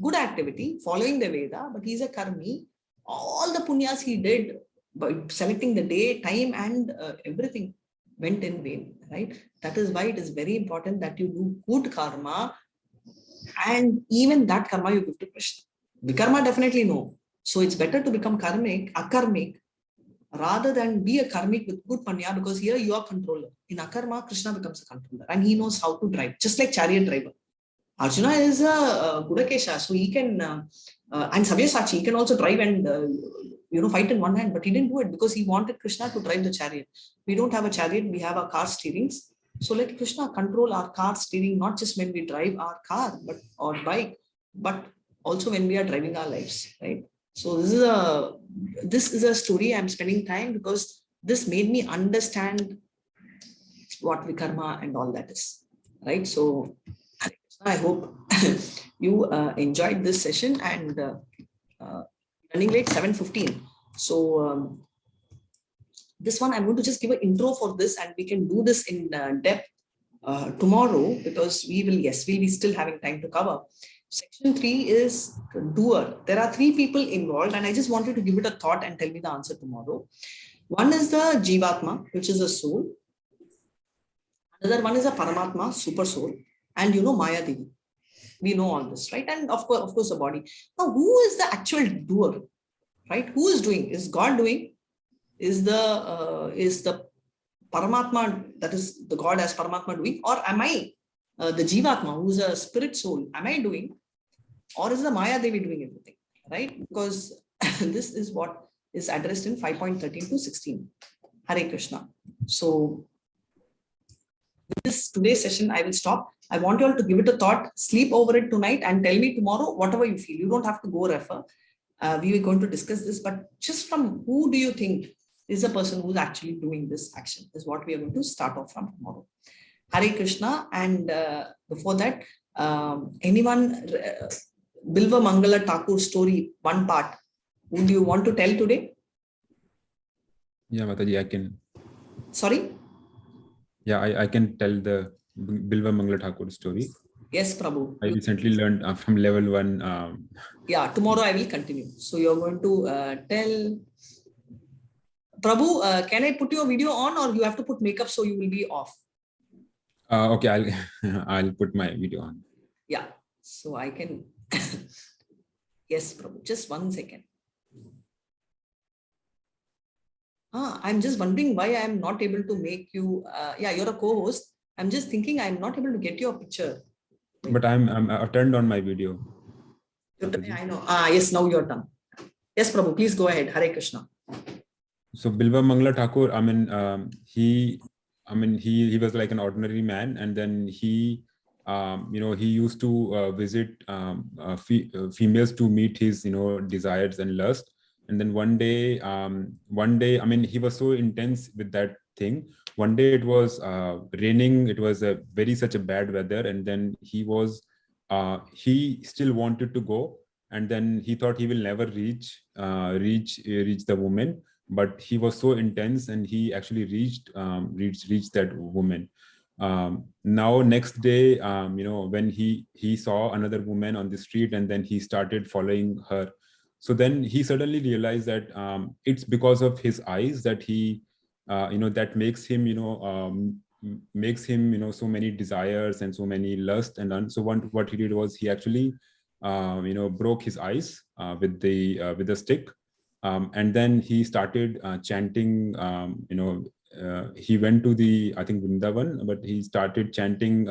S1: Good activity, following the Veda, but he's a karmi. All the punyas he did by selecting the day, time, and everything went in vain, right? That is why it is very important that you do good karma, and even that karma you give to Krishna. Vikarma definitely no. So it's better to become karmic, akarmic, rather than be a karmic with good punya, because here you are controller. In akarma, Krishna becomes a controller, and he knows how to drive, just like chariot driver. Arjuna is a Gudakesha, so he can, and Sabyasachi, he can also drive and fight in one hand, but he didn't do it because he wanted Krishna to drive the chariot. We don't have a chariot, we have our car steerings. So let Krishna control our car steering, not just when we drive our car or bike, but also when we are driving our lives, right? So this is a story I'm spending time, because this made me understand what Vikarma and all that is, right? So I hope you enjoyed this session, and running late 7:15. So this one, I'm going to just give an intro for this, and we can do this in depth tomorrow, because we'll be still having time to cover. Section 3 is doer. There are 3 people involved, and I just wanted to give it a thought and tell me the answer tomorrow. One is the Jivatma, which is a soul. Another one is a Paramatma, super soul. And Maya Devi. We know all this, right? And of course, the body. Now, who is the actual doer, right? Who is doing? Is God doing? Is the Paramatma, that is the God as Paramatma doing, or am I the Jivatma, who's a spirit soul, am I doing, or is the Maya Devi doing everything, right? Because this is what is addressed in 5.13 to 16. Hare Krishna. So this today's session, I will stop. I want you all to give it a thought, sleep over it tonight, and tell me tomorrow whatever you feel. You don't have to go refer. We are going to discuss this, but just from who do you think is the person who's actually doing this action is what we are going to start off from tomorrow. Hare Krishna. And before that, anyone, Bilva Mangala Thakur story, one part, would you want to tell today?
S4: Yeah, Mataji, I can.
S1: Sorry?
S4: Yeah, I can tell the Bilva Mangala Thakur story.
S1: Yes, Prabhu.
S4: I recently learned from level 1.
S1: Yeah, tomorrow I will continue. So you're going to tell. Prabhu, can I put your video on, or you have to put makeup so you will be off?
S4: Okay, I'll put my video on.
S1: Yeah, so I can. Yes, Prabhu, just 1 second. I'm just wondering why I am not able to make you. Yeah, you're a co-host. I'm just thinking I'm not able to get your picture.
S4: But I've turned on my video.
S1: I know. Yes, now you're done. Yes, Prabhu, please go ahead. Hare Krishna.
S4: So Bilva Mangala Thakur, he was like an ordinary man, and then he used to visit females to meet his desires and lust. And then one day, he was so intense with that thing. One day it was raining. It was such a bad weather, and then he still wanted to go, and then he thought he will never reach the woman. But he was so intense, and he actually reached that woman. Now next day, when he saw another woman on the street, and then he started following her. So then he suddenly realized that it's because of his eyes that he that makes him so many desires and so many lust. And so what he did was he actually broke his eyes with the stick. And then he started chanting. He went to I think Vrindavan, but he started chanting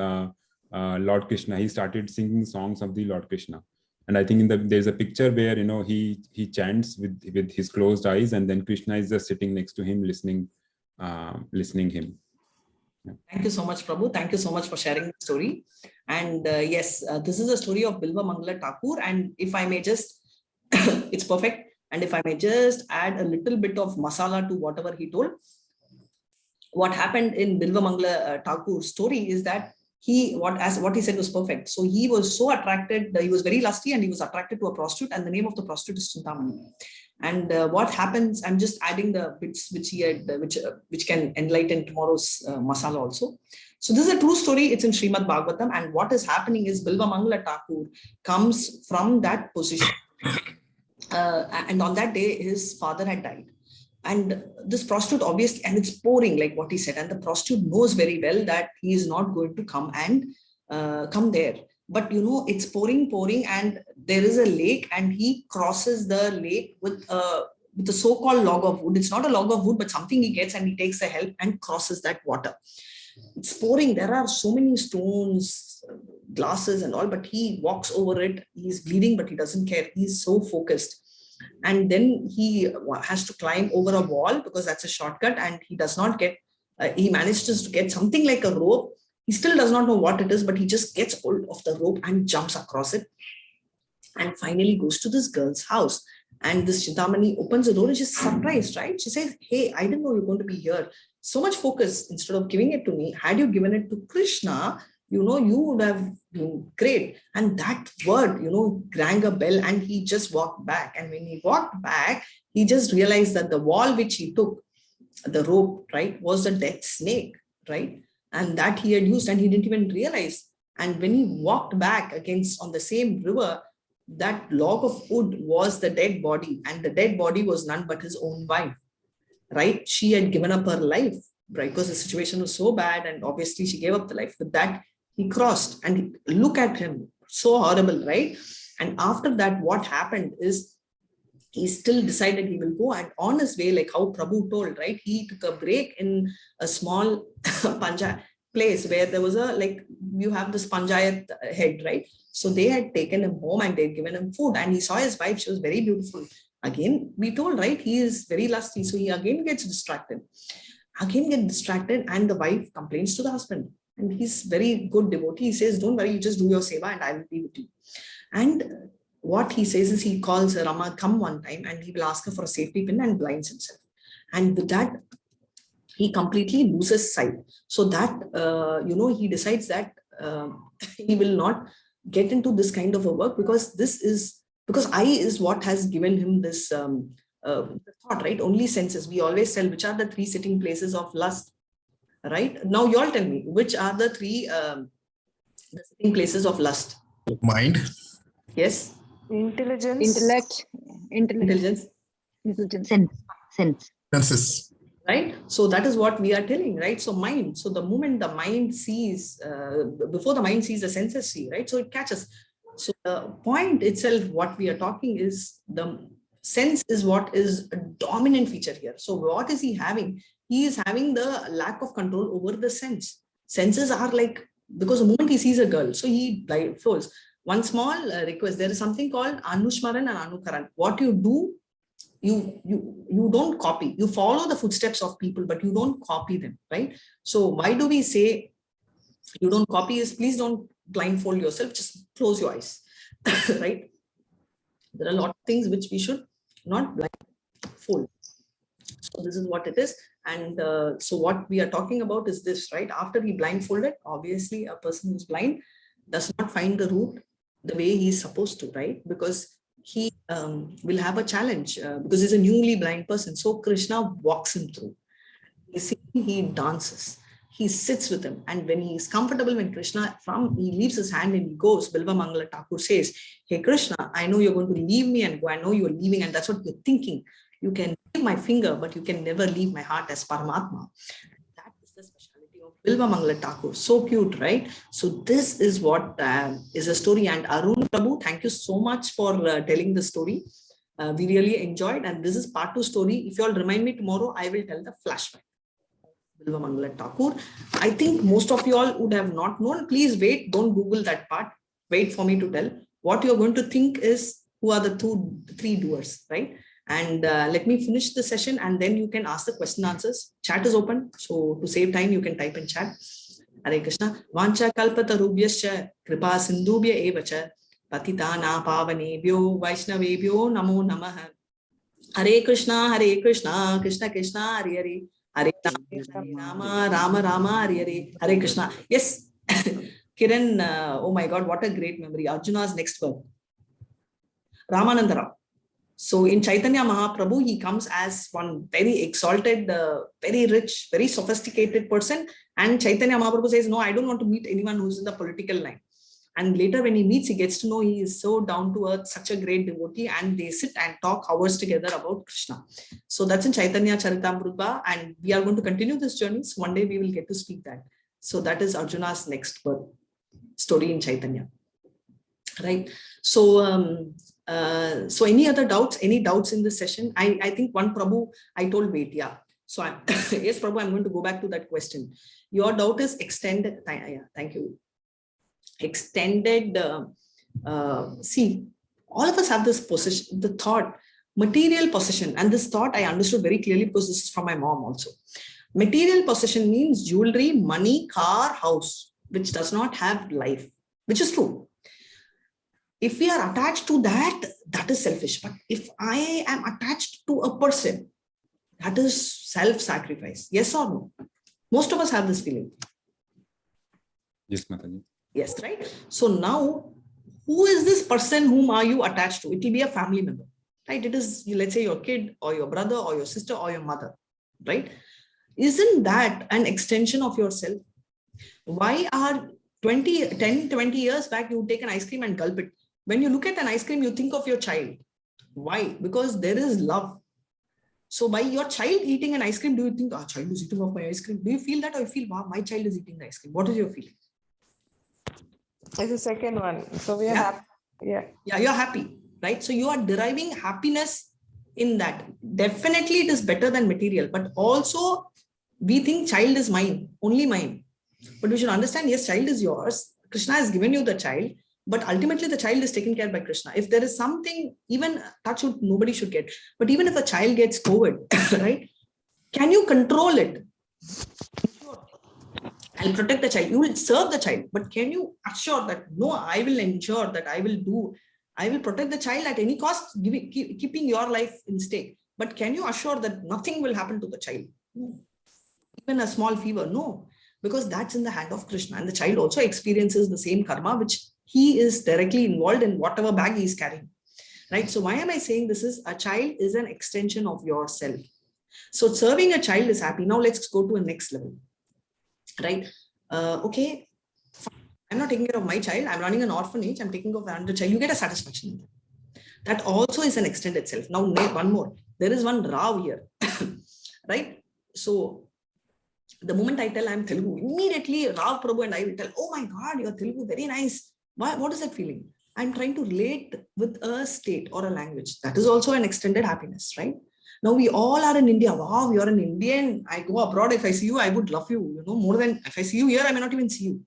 S4: Lord Krishna. He started singing songs of the Lord Krishna. And I think there's a picture where he chants with his closed eyes, and then Krishna is just sitting next to him, listening him.
S1: Thank you so much, Prabhu. Thank you so much for sharing the story. And yes, this is a story of Bilva Mangala Thakur. And if I may just, it's perfect. And if I may just add a little bit of masala to whatever he told, what happened in Bilva Mangala Thakur's story is that what he said was perfect. So he was so attracted, he was very lusty, and he was attracted to a prostitute, and the name of the prostitute is Chintamani. And what happens, I'm just adding the bits which he had, which can enlighten tomorrow's masala also. So this is a true story. It's in Srimad Bhagavatam, and what is happening is Bilva Mangala Thakur comes from that position. And on that day, his father had died. And this prostitute, obviously, and it's pouring, like what he said, and the prostitute knows very well that he is not going to come and come there. But it's pouring, and there is a lake, and he crosses the lake with a so-called log of wood. It's not a log of wood, but something he gets, and he takes the help and crosses that water. It's pouring. There are so many stones, glasses and all, but he walks over it. He's bleeding, but he doesn't care. He's so focused. And then he has to climb over a wall because that's a shortcut, and he does not get, he manages to get something like a rope. He still does not know what it is, but he just gets hold of the rope and jumps across it, and finally goes to this girl's house. And this Chintamani opens the door, and she's surprised, right? She says, hey, I didn't know you're going to be here. So much focus. Instead of giving it to me, had you given it to Krishna, you would have been great. And that word, rang a bell, and he just walked back. And when he walked back, he just realized that the wall which he took, the rope, right, was a death snake, right? And that he had used, and he didn't even realize. And when he walked back on the same river, that log of wood was the dead body, and the dead body was none but his own wife, right? She had given up her life, right? Because the situation was so bad, and obviously she gave up the life. With that, he crossed, and look at him, so horrible, right? And after that, what happened is he still decided he will go, and on his way, like how Prabhu told, right, he took a break in a small panchayat place where there was a, like, you have this panchayat head, right? So they had taken him home and they'd given him food, and he saw his wife, she was very beautiful. Again, we told, right, he is very lusty, so he again gets distracted. And the wife complains to the husband, and he's very good devotee. He says, don't worry, you just do your seva and I will be with you. And what he says is, he calls Rama, come one time, and he will ask her for a safety pin and blinds himself. And with that, he completely loses sight. So that, he decides that he will not get into this kind of a work, because eye is what has given him this thought, right? Only senses. We always tell which are the 3 sitting places of lust, right? Now you all tell me, which are the 3 the sitting places of lust?
S5: Mind.
S1: Yes.
S6: Intelligence.
S1: Intelligence.
S8: Sense.
S5: Senses.
S1: Right? So that is what we are telling, right? So mind. So the moment the mind sees, before the mind sees, the senses see, right? So it catches. So the point itself, what we are talking is, the sense is what is a dominant feature here. So what is he having? He is having the lack of control over the sense. Senses are like, because the moment he sees a girl, so he flows. One small request, there is something called Anushmaran and Anukaran. What you do, you don't copy. You follow the footsteps of people, but you don't copy them, right? So why do we say you don't copy? Is, please don't blindfold yourself, just close your eyes, right? There are a lot of things which we should not blindfold. So this is what it is. And so what we are talking about is this, right? After he blindfolded, obviously a person who's blind does not find the route the way he's supposed to, right? Because he will have a challenge because he's a newly blind person. So Krishna walks him through. You see, he dances, he sits with him. And when he is comfortable, when Krishna, he leaves his hand and he goes, Bilva Mangala Thakur says, hey Krishna, I know you're going to leave me and go. I know you're leaving, and that's what you're thinking. You can leave my finger, but you can never leave my heart as Paramatma. That is the speciality of Bilva Mangala Thakur. So cute, right? So this is what is a story. And Arun Prabhu, thank you so much for telling the story. We really enjoyed. And this is part 2 story. If you all remind me tomorrow, I will tell the flashback. Bilva Mangala Thakur. I think most of you all would have not known. Please wait. Don't Google that part. Wait for me to tell. What you're going to think is, who are the 3 doers, right? And let me finish the session, and then you can ask the question answers. Chat is open, so to save time, you can type in chat. Hare Krishna. Vancha kalpata rubhyascha kripa sindhubhya evacha patitana pavanebhyo vaishnavebhyo namo namaha. Hare Krishna, Krishna Krishna, Hare Hare, Hare Rama, Rama Rama, Hare Hare, Hare Krishna. Yes, Kiran. Oh my God, what a great memory. Arjuna's next birth. Ramananda Rao. So in Chaitanya Mahaprabhu, he comes as one very exalted, very rich, very sophisticated person. And Chaitanya Mahaprabhu says, no, I don't want to meet anyone who's in the political line. And later when he meets, he gets to know he is so down to earth, such a great devotee. And they sit and talk hours together about Krishna. So that's in Chaitanya Charitamrita. And we are going to continue this journey. So one day we will get to speak that. So that is Arjuna's next birth story in Chaitanya. Right. So, so any other doubts, any doubts in this session? I think one Prabhu, I told wait, yeah. So yes, Prabhu, I'm going to go back to that question. Your doubt is extended. Yeah, thank you. Extended, see, all of us have this possession, the thought, material possession. And this thought I understood very clearly because this is from my mom also. Material possession means jewelry, money, car, house, which does not have life, which is true. If we are attached to that, that is selfish. But if I am attached to a person, that is self-sacrifice. Yes or no? Most of us have this feeling.
S4: Yes, Mataji.
S1: Yes, right? So now, who is this person whom are you attached to? It will be a family member, right? It is, let's say, your kid or your brother or your sister or your mother, right? Isn't that an extension of yourself? Why are 10, 20 years back, you would take an ice cream and gulp it. When you look at an ice cream, you think of your child. Why? Because there is love. So by your child eating an ice cream, do you think, our child is eating off my ice cream? Do you feel that, or you feel, wow, my child is eating the ice cream? What is your feeling?
S6: It's the second one. So we are happy. Yeah.
S1: Yeah, you're happy, right? So you are deriving happiness in that. Definitely it is better than material, but also we think child is mine, only mine. But we should understand, yes, child is yours. Krishna has given you the child, but ultimately the child is taken care by Krishna. If there is something, even touch wood, nobody should get, but even if a child gets COVID, right? Can you control it? I'll protect the child. You will serve the child, but can you assure that, no, I will ensure that I will protect the child at any cost, keeping your life in stake. But can you assure that nothing will happen to the child? No. Even a small fever? No, because that's in the hand of Krishna. And the child also experiences the same karma, which he is directly involved in, whatever bag he is carrying. Right? So why am I saying this is, a child is an extension of yourself. So serving a child is happy. Now let's go to a next level. Right? Okay, I'm not taking care of my child. I'm running an orphanage. I'm taking care of another child. You get a satisfaction in that. That also is an extended self. Now, one more. There is one Rav here. Right? So the moment I tell I'm Telugu, immediately Rav Prabhu and I will tell, oh my God, you're Telugu, very nice. What is that feeling? I'm trying to relate with a state or a language. That is also an extended happiness, right? Now we all are in India. Wow, you're an Indian. I go abroad. If I see you, I would love you, more than if I see you here, I may not even see you.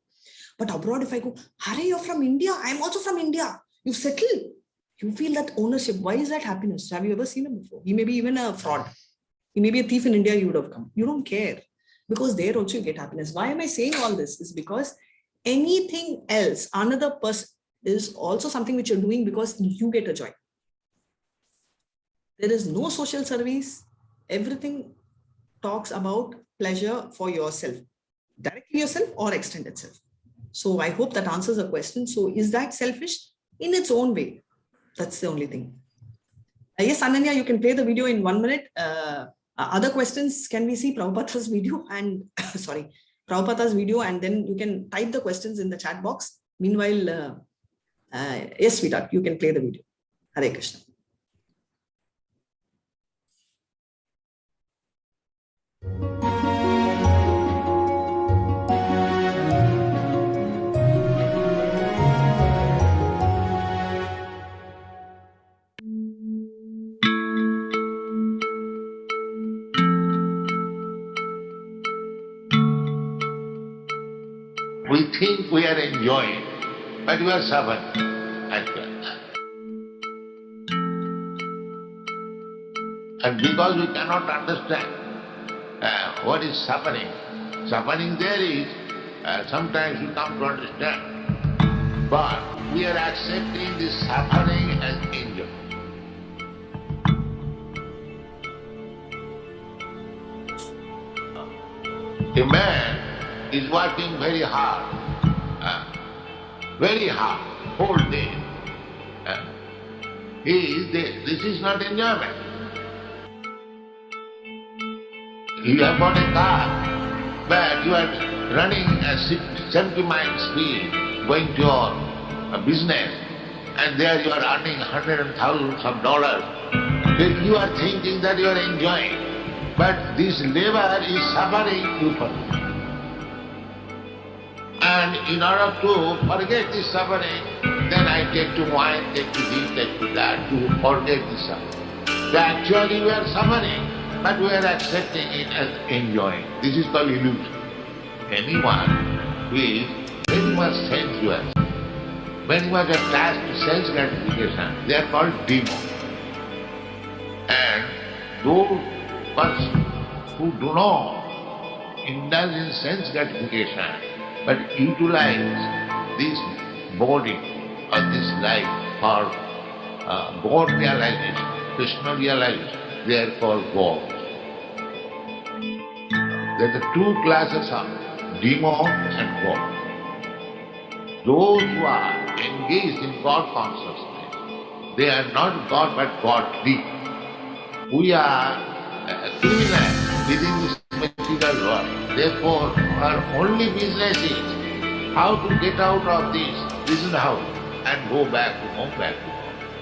S1: But abroad, if I go, Hare, you're from India. I'm also from India. You've settled. You feel that ownership. Why is that happiness? Have you ever seen him before? He may be even a fraud. He may be a thief in India. You would have come. You don't care, because there also you get happiness. Why am I saying all this? Is because anything else, another person, is also something which you're doing because you get a joy. There is no social service. Everything talks about pleasure for yourself, directly yourself or extended self. So I hope that answers the question. So is that selfish? In its own way. That's the only thing. Yes, Ananya, you can play the video in 1 minute. Other questions, can we see Prabhupada's video and Prabhupada's video, and then you can type the questions in the chat box. Meanwhile, yes, sweetheart, you can play the video. Hare Krishna.
S9: We think we are enjoying, but we are suffering actually. And because we cannot understand what is suffering, suffering there is, sometimes we come to understand, but we are accepting this suffering as enjoy. A man is working very hard, whole day. This is not enjoyment. You have got a car, but you are running at 70 miles speed, going to your business, and there you are earning hundreds and thousands of dollars. Then you are thinking that you are enjoying, but this labor is suffering you for. And in order to forget this suffering, then I take to wine, take to this, take to that, to forget this suffering. So actually we are suffering, but we are accepting it as enjoying. This is called illusion. Anyone who is very much sensuous, very much attached to sense gratification, they are called demons. And those persons who do not indulge in sense gratification, but utilize this body or this life for God realization, Krishna realization, they are called gods. There are two classes of demons and gods. Those who are engaged in God consciousness, they are not God but godly. We are criminals within this material world. Therefore, our only business is how to get out of this house and go back to home,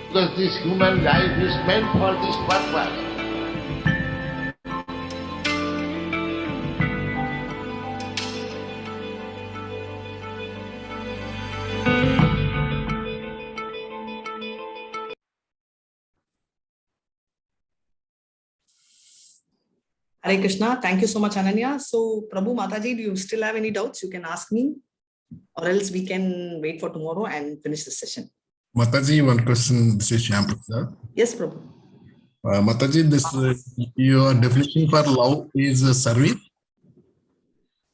S9: Because this human life is meant for this purpose.
S1: Hare Krishna. Thank you so much, Ananya. So, Prabhu Mataji, do you still have any doubts? You can ask me, or else we can wait for tomorrow and finish the session.
S5: Mataji, one question. This is Shyam Prasad.
S1: Yes, Prabhu.
S5: Mataji, this your definition for love is service.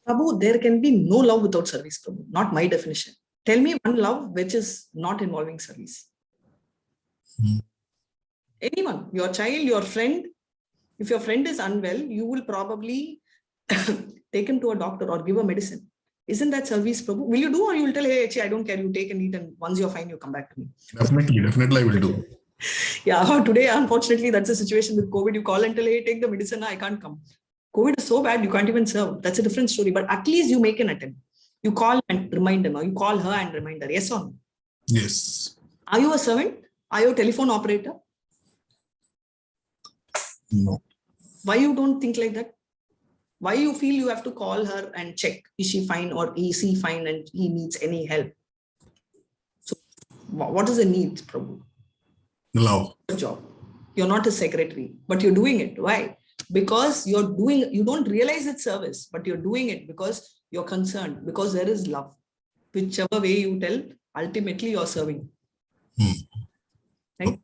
S1: Prabhu, there can be no love without service, Prabhu. Not my definition. Tell me one love which is not involving service. Anyone, your child, your friend. If your friend is unwell, you will probably take him to a doctor or give a medicine. Isn't that service, Prabhu? Will you do, or you will tell, hey, I don't care, you take and eat, and once you're fine, you come back to me?
S5: Definitely I will do.
S1: Yeah, today, unfortunately, that's the situation with COVID. You call and tell, hey, take the medicine, I can't come. COVID is so bad, you can't even serve. That's a different story. But at least you make an attempt. You call and remind them, or you call her and remind her. Yes or no?
S5: Yes.
S1: Are you a servant? Are you a telephone operator?
S5: No.
S1: Why you don't think like that? Why you feel you have to call her and check, is she fine or is he fine and he needs any help? So what is the need, Prabhu?
S5: Love.
S1: Good job. You're not a secretary, but you're doing it. Why? Because you're doing, you don't realize it's service, but you're doing it because you're concerned, because there is love. Whichever way you tell, ultimately you're serving. Right?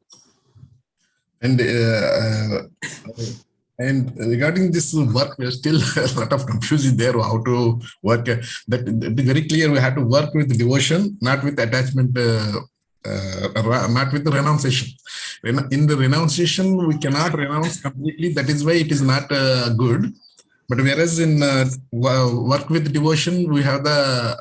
S5: And regarding this work, there's still a lot of confusion there how to work. That very clear. We have to work with devotion, not with attachment, not with the renunciation. In the renunciation, we cannot renounce completely. That is why it is not good. But whereas in work with devotion, we have the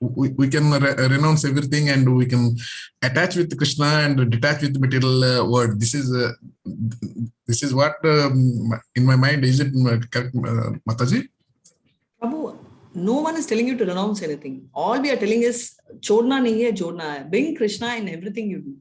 S5: we can renounce everything and we can attach with Krishna and detach with the material world. This is what in my mind. Is it correct, Mataji?
S1: Prabhu, no one is telling you to renounce anything. All we are telling is chodna nahi hai, jodna hai. Bring Krishna in everything you do.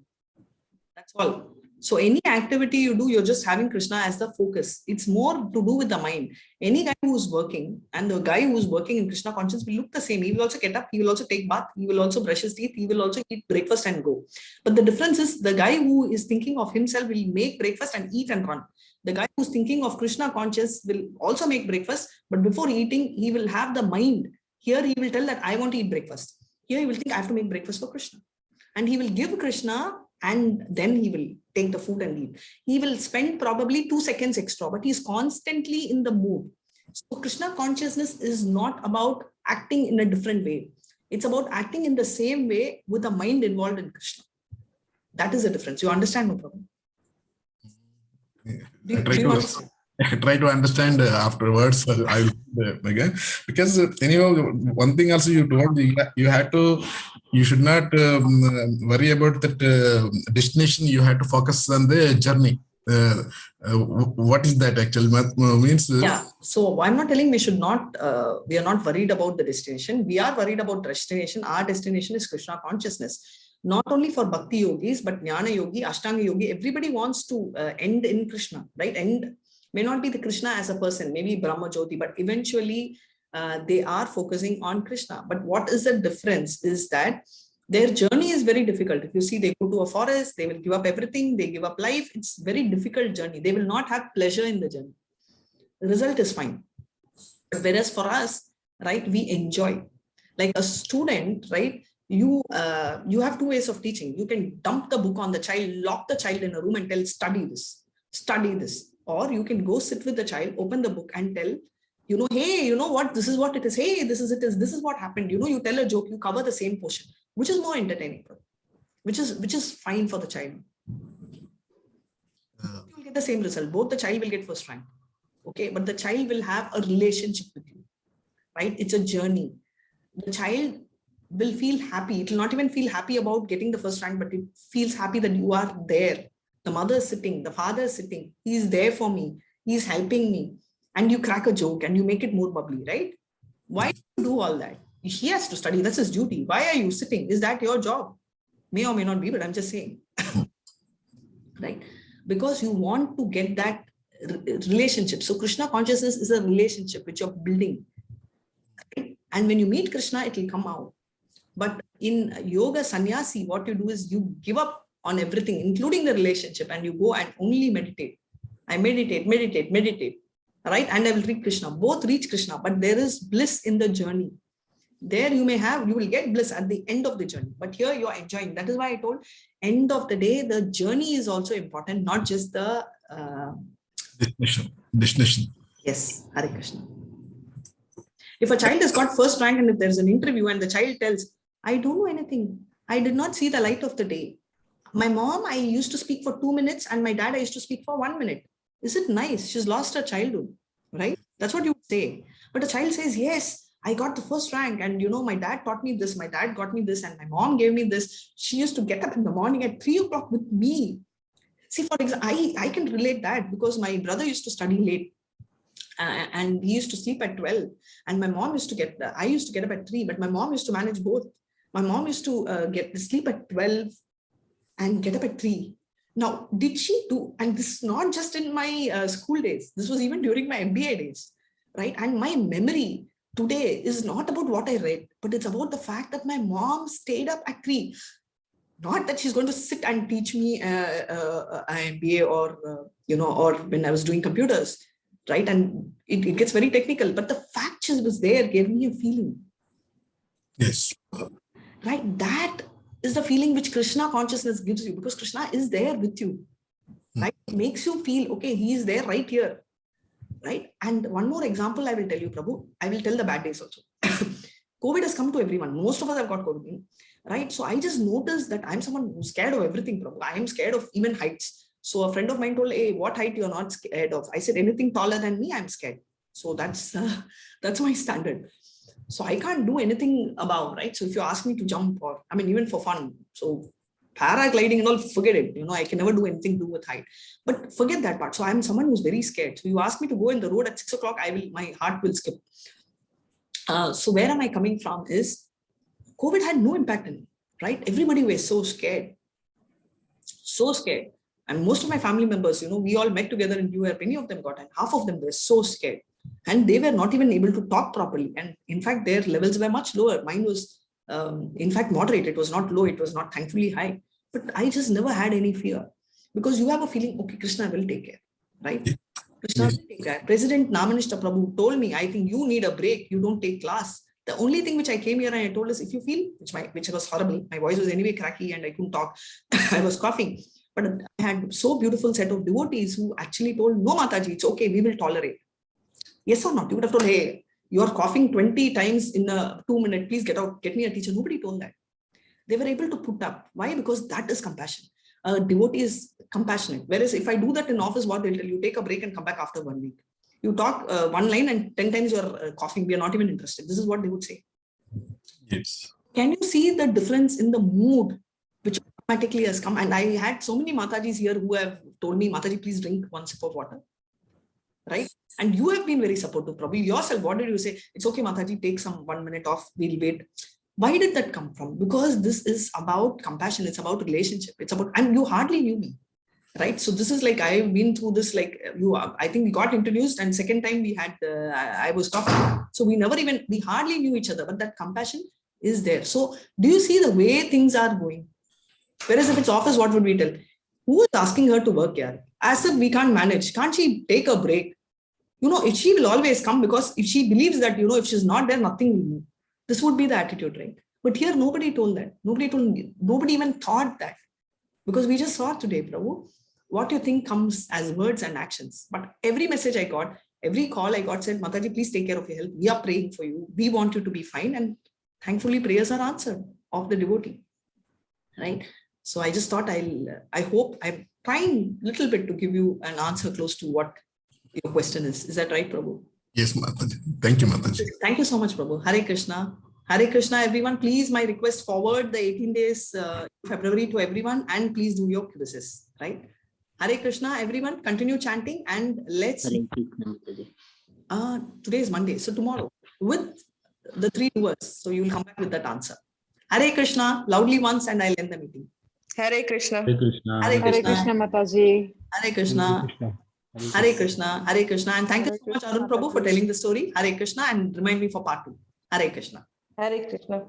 S1: That's all. So any activity you do, you're just having Krishna as the focus. It's more to do with the mind. Any guy who's working, and the guy who's working in Krishna conscious will look the same. He will also get up, he will also take bath, he will also brush his teeth, he will also eat breakfast and go. But the difference is the guy who is thinking of himself will make breakfast and eat and run. The guy who's thinking of Krishna conscious will also make breakfast, but before eating, he will have the mind. Here he will tell that I want to eat breakfast. Here he will think I have to make breakfast for Krishna. And he will give Krishna, and then he will take the food and eat. He will spend probably 2 seconds extra, but he's constantly in the mood. So Krishna consciousness is not about acting in a different way. It's about acting in the same way with the mind involved in Krishna. That is the difference. You understand, no problem?
S5: I try to understand afterwards. I will again, because anyhow, one thing also you told you should not worry about that destination. You have to focus on the journey. What is that actually means?
S1: Yeah. So I'm not telling we should not. We are not worried about the destination. We are worried about destination. Our destination is Krishna consciousness. Not only for Bhakti yogis, but Jnana yogi, Ashtanga yogi. Everybody wants to end in Krishna, right? End may not be the Krishna as a person, maybe Brahma Jyoti, but eventually they are focusing on Krishna. But what is the difference is that their journey is very difficult. If you see, they go to a forest, they will give up everything, they give up life. It's very difficult journey. They will not have pleasure in the journey. The result is fine. Whereas for us, right, we enjoy. Like a student, right, you have 2 ways of teaching. You can dump the book on the child, lock the child in a room and tell, study this. Or you can go sit with the child, open the book and tell, hey, you know what, this is what it is. Hey, this is what happened. You tell a joke, you cover the same portion, which is more entertaining, which is fine for the child. You will get the same result. Both the child will get first rank. Okay, but the child will have a relationship with you, right? It's a journey. The child will feel happy. It will not even feel happy about getting the first rank, but it feels happy that you are there. The mother is sitting, the father is sitting. He is there for me. He is helping me. And you crack a joke and you make it more bubbly, right? Why do you do all that? He has to study. That's his duty. Why are you sitting? Is that your job? May or may not be, but I'm just saying. Right? Because you want to get that relationship. So Krishna consciousness is a relationship which you're building. Right? And when you meet Krishna, it will come out. But in yoga sannyasi, what you do is you give up on everything, including the relationship, and you go and only meditate. I meditate, right? And I will reach Krishna. Both reach Krishna, but there is bliss in the journey. There you will get bliss at the end of the journey. But here you are enjoying. That is why I told, end of the day, the journey is also important, not just the
S5: destination.
S1: Yes, Hare Krishna. If a child has got first rank and if there's an interview and the child tells, I don't know anything, I did not see the light of the day. My mom, I used to speak for 2 minutes, and my dad, I used to speak for 1 minute. Is it nice? She's lost her childhood, right? That's what you would say. But a child says, yes, I got the first rank, and my dad taught me this, my dad got me this, and my mom gave me this. She used to get up in the morning at 3 o'clock with me. See, for example, I can relate that because my brother used to study late. And he used to sleep at 12, and my mom used to I used to get up at 3, but my mom used to manage both. My mom used to sleep at 12 and get up at 3. Now, did she do, and this is not just in my school days, this was even during my MBA days, right? And my memory today is not about what I read, but it's about the fact that my mom stayed up at 3. Not that she's going to sit and teach me an MBA or when I was doing computers. Right. And it gets very technical, but the fact she was there gave me a feeling.
S5: Yes.
S1: Right. That is the feeling which Krishna consciousness gives you, because Krishna is there with you. Right. It makes you feel, okay, he is there right here. Right. And one more example I will tell you, Prabhu. I will tell the bad days also. COVID has come to everyone. Most of us have got COVID. Right. So I just noticed that I'm someone who's scared of everything, Prabhu. I am scared of even heights. So a friend of mine told, hey, what height you're not scared of? I said, anything taller than me, I'm scared. So that's my standard. So I can't do anything above, right? So if you ask me to jump or, even for fun, so paragliding and all, forget it. I can never do anything to do with height, but forget that part. So I'm someone who's very scared. So you ask me to go in the road at 6 o'clock, my heart will skip. So where am I coming from is COVID had no impact on me, right? Everybody was so scared. And most of my family members, we all met together in New York. Many of them got, and half of them were so scared. And they were not even able to talk properly. And in fact, their levels were much lower. Mine was, in fact, moderate. It was not low. It was not thankfully high. But I just never had any fear. Because you have a feeling, okay, Krishna will take care, right? Krishna will take care. President Namanishta Prabhu told me, I think you need a break. You don't take class. The only thing which I came here and I told is, if you feel, which was horrible, my voice was anyway cracky and I couldn't talk. I was coughing. But I had so beautiful set of devotees who actually told, no, Mataji, it's okay, we will tolerate. Yes or not? You would have told, hey, you are coughing 20 times in a 2 minute, please get out, get me a teacher. Nobody told that. They were able to put up. Why? Because that is compassion. A devotee is compassionate. Whereas if I do that in office, what they'll tell you, take a break and come back after 1 week. You talk one line and 10 times you're coughing. We are not even interested. This is what they would say.
S5: Yes.
S1: Can you see the difference in the mood which automatically has come? And I had so many Matajis here who have told me, Mataji, please drink 1 sip of water. Right? And you have been very supportive. Probably yourself, what did you say? It's okay, Mataji, take some 1 minute off. We'll wait. Why did that come from? Because this is about compassion. It's about relationship. It's about, and you hardly knew me. Right. So this is like, I've been through this, like I think we got introduced and second time we had, I was talking. So we hardly knew each other, but that compassion is there. So do you see the way things are going? Whereas if it's office, what would we tell? Who is asking her to work here? As if we can't manage. Can't she take a break? If she will always come, because if she believes that, if she's not there, nothing will move. This would be the attitude, right? But here, nobody told that. Nobody even thought that. Because we just saw today, Prabhu, what you think comes as words and actions. But every message I got, every call I got said, Mataji, please take care of your health. We are praying for you. We want you to be fine. And thankfully, prayers are answered of the devotee. Right? So I just thought I hope I'm trying a little bit to give you an answer close to what your question is. Is that right, Prabhu?
S5: Yes, Mataji. Thank you, Mataji.
S1: Thank you so much, Prabhu. Hare Krishna. Hare Krishna, everyone. Please, my request, forward the 18 days February to everyone, and please do your quizzes, right? Hare Krishna, everyone. Continue chanting and let's.
S2: Hare Krishna, Mataji.
S1: Today is Monday, so tomorrow with the 3 doers. So you will come back with that answer. Hare Krishna, loudly once, and I'll end the meeting.
S6: Hare Krishna.
S4: Hare Krishna.
S1: Hare
S3: Hare
S1: Krishna.
S3: Krishna, Mataji.
S1: Hare Krishna. Hare Krishna. Hare Krishna. And thank you so much, Arun Prabhu, for telling the story. Hare Krishna, and remind me for part 2. Hare Krishna.
S6: Hare Krishna.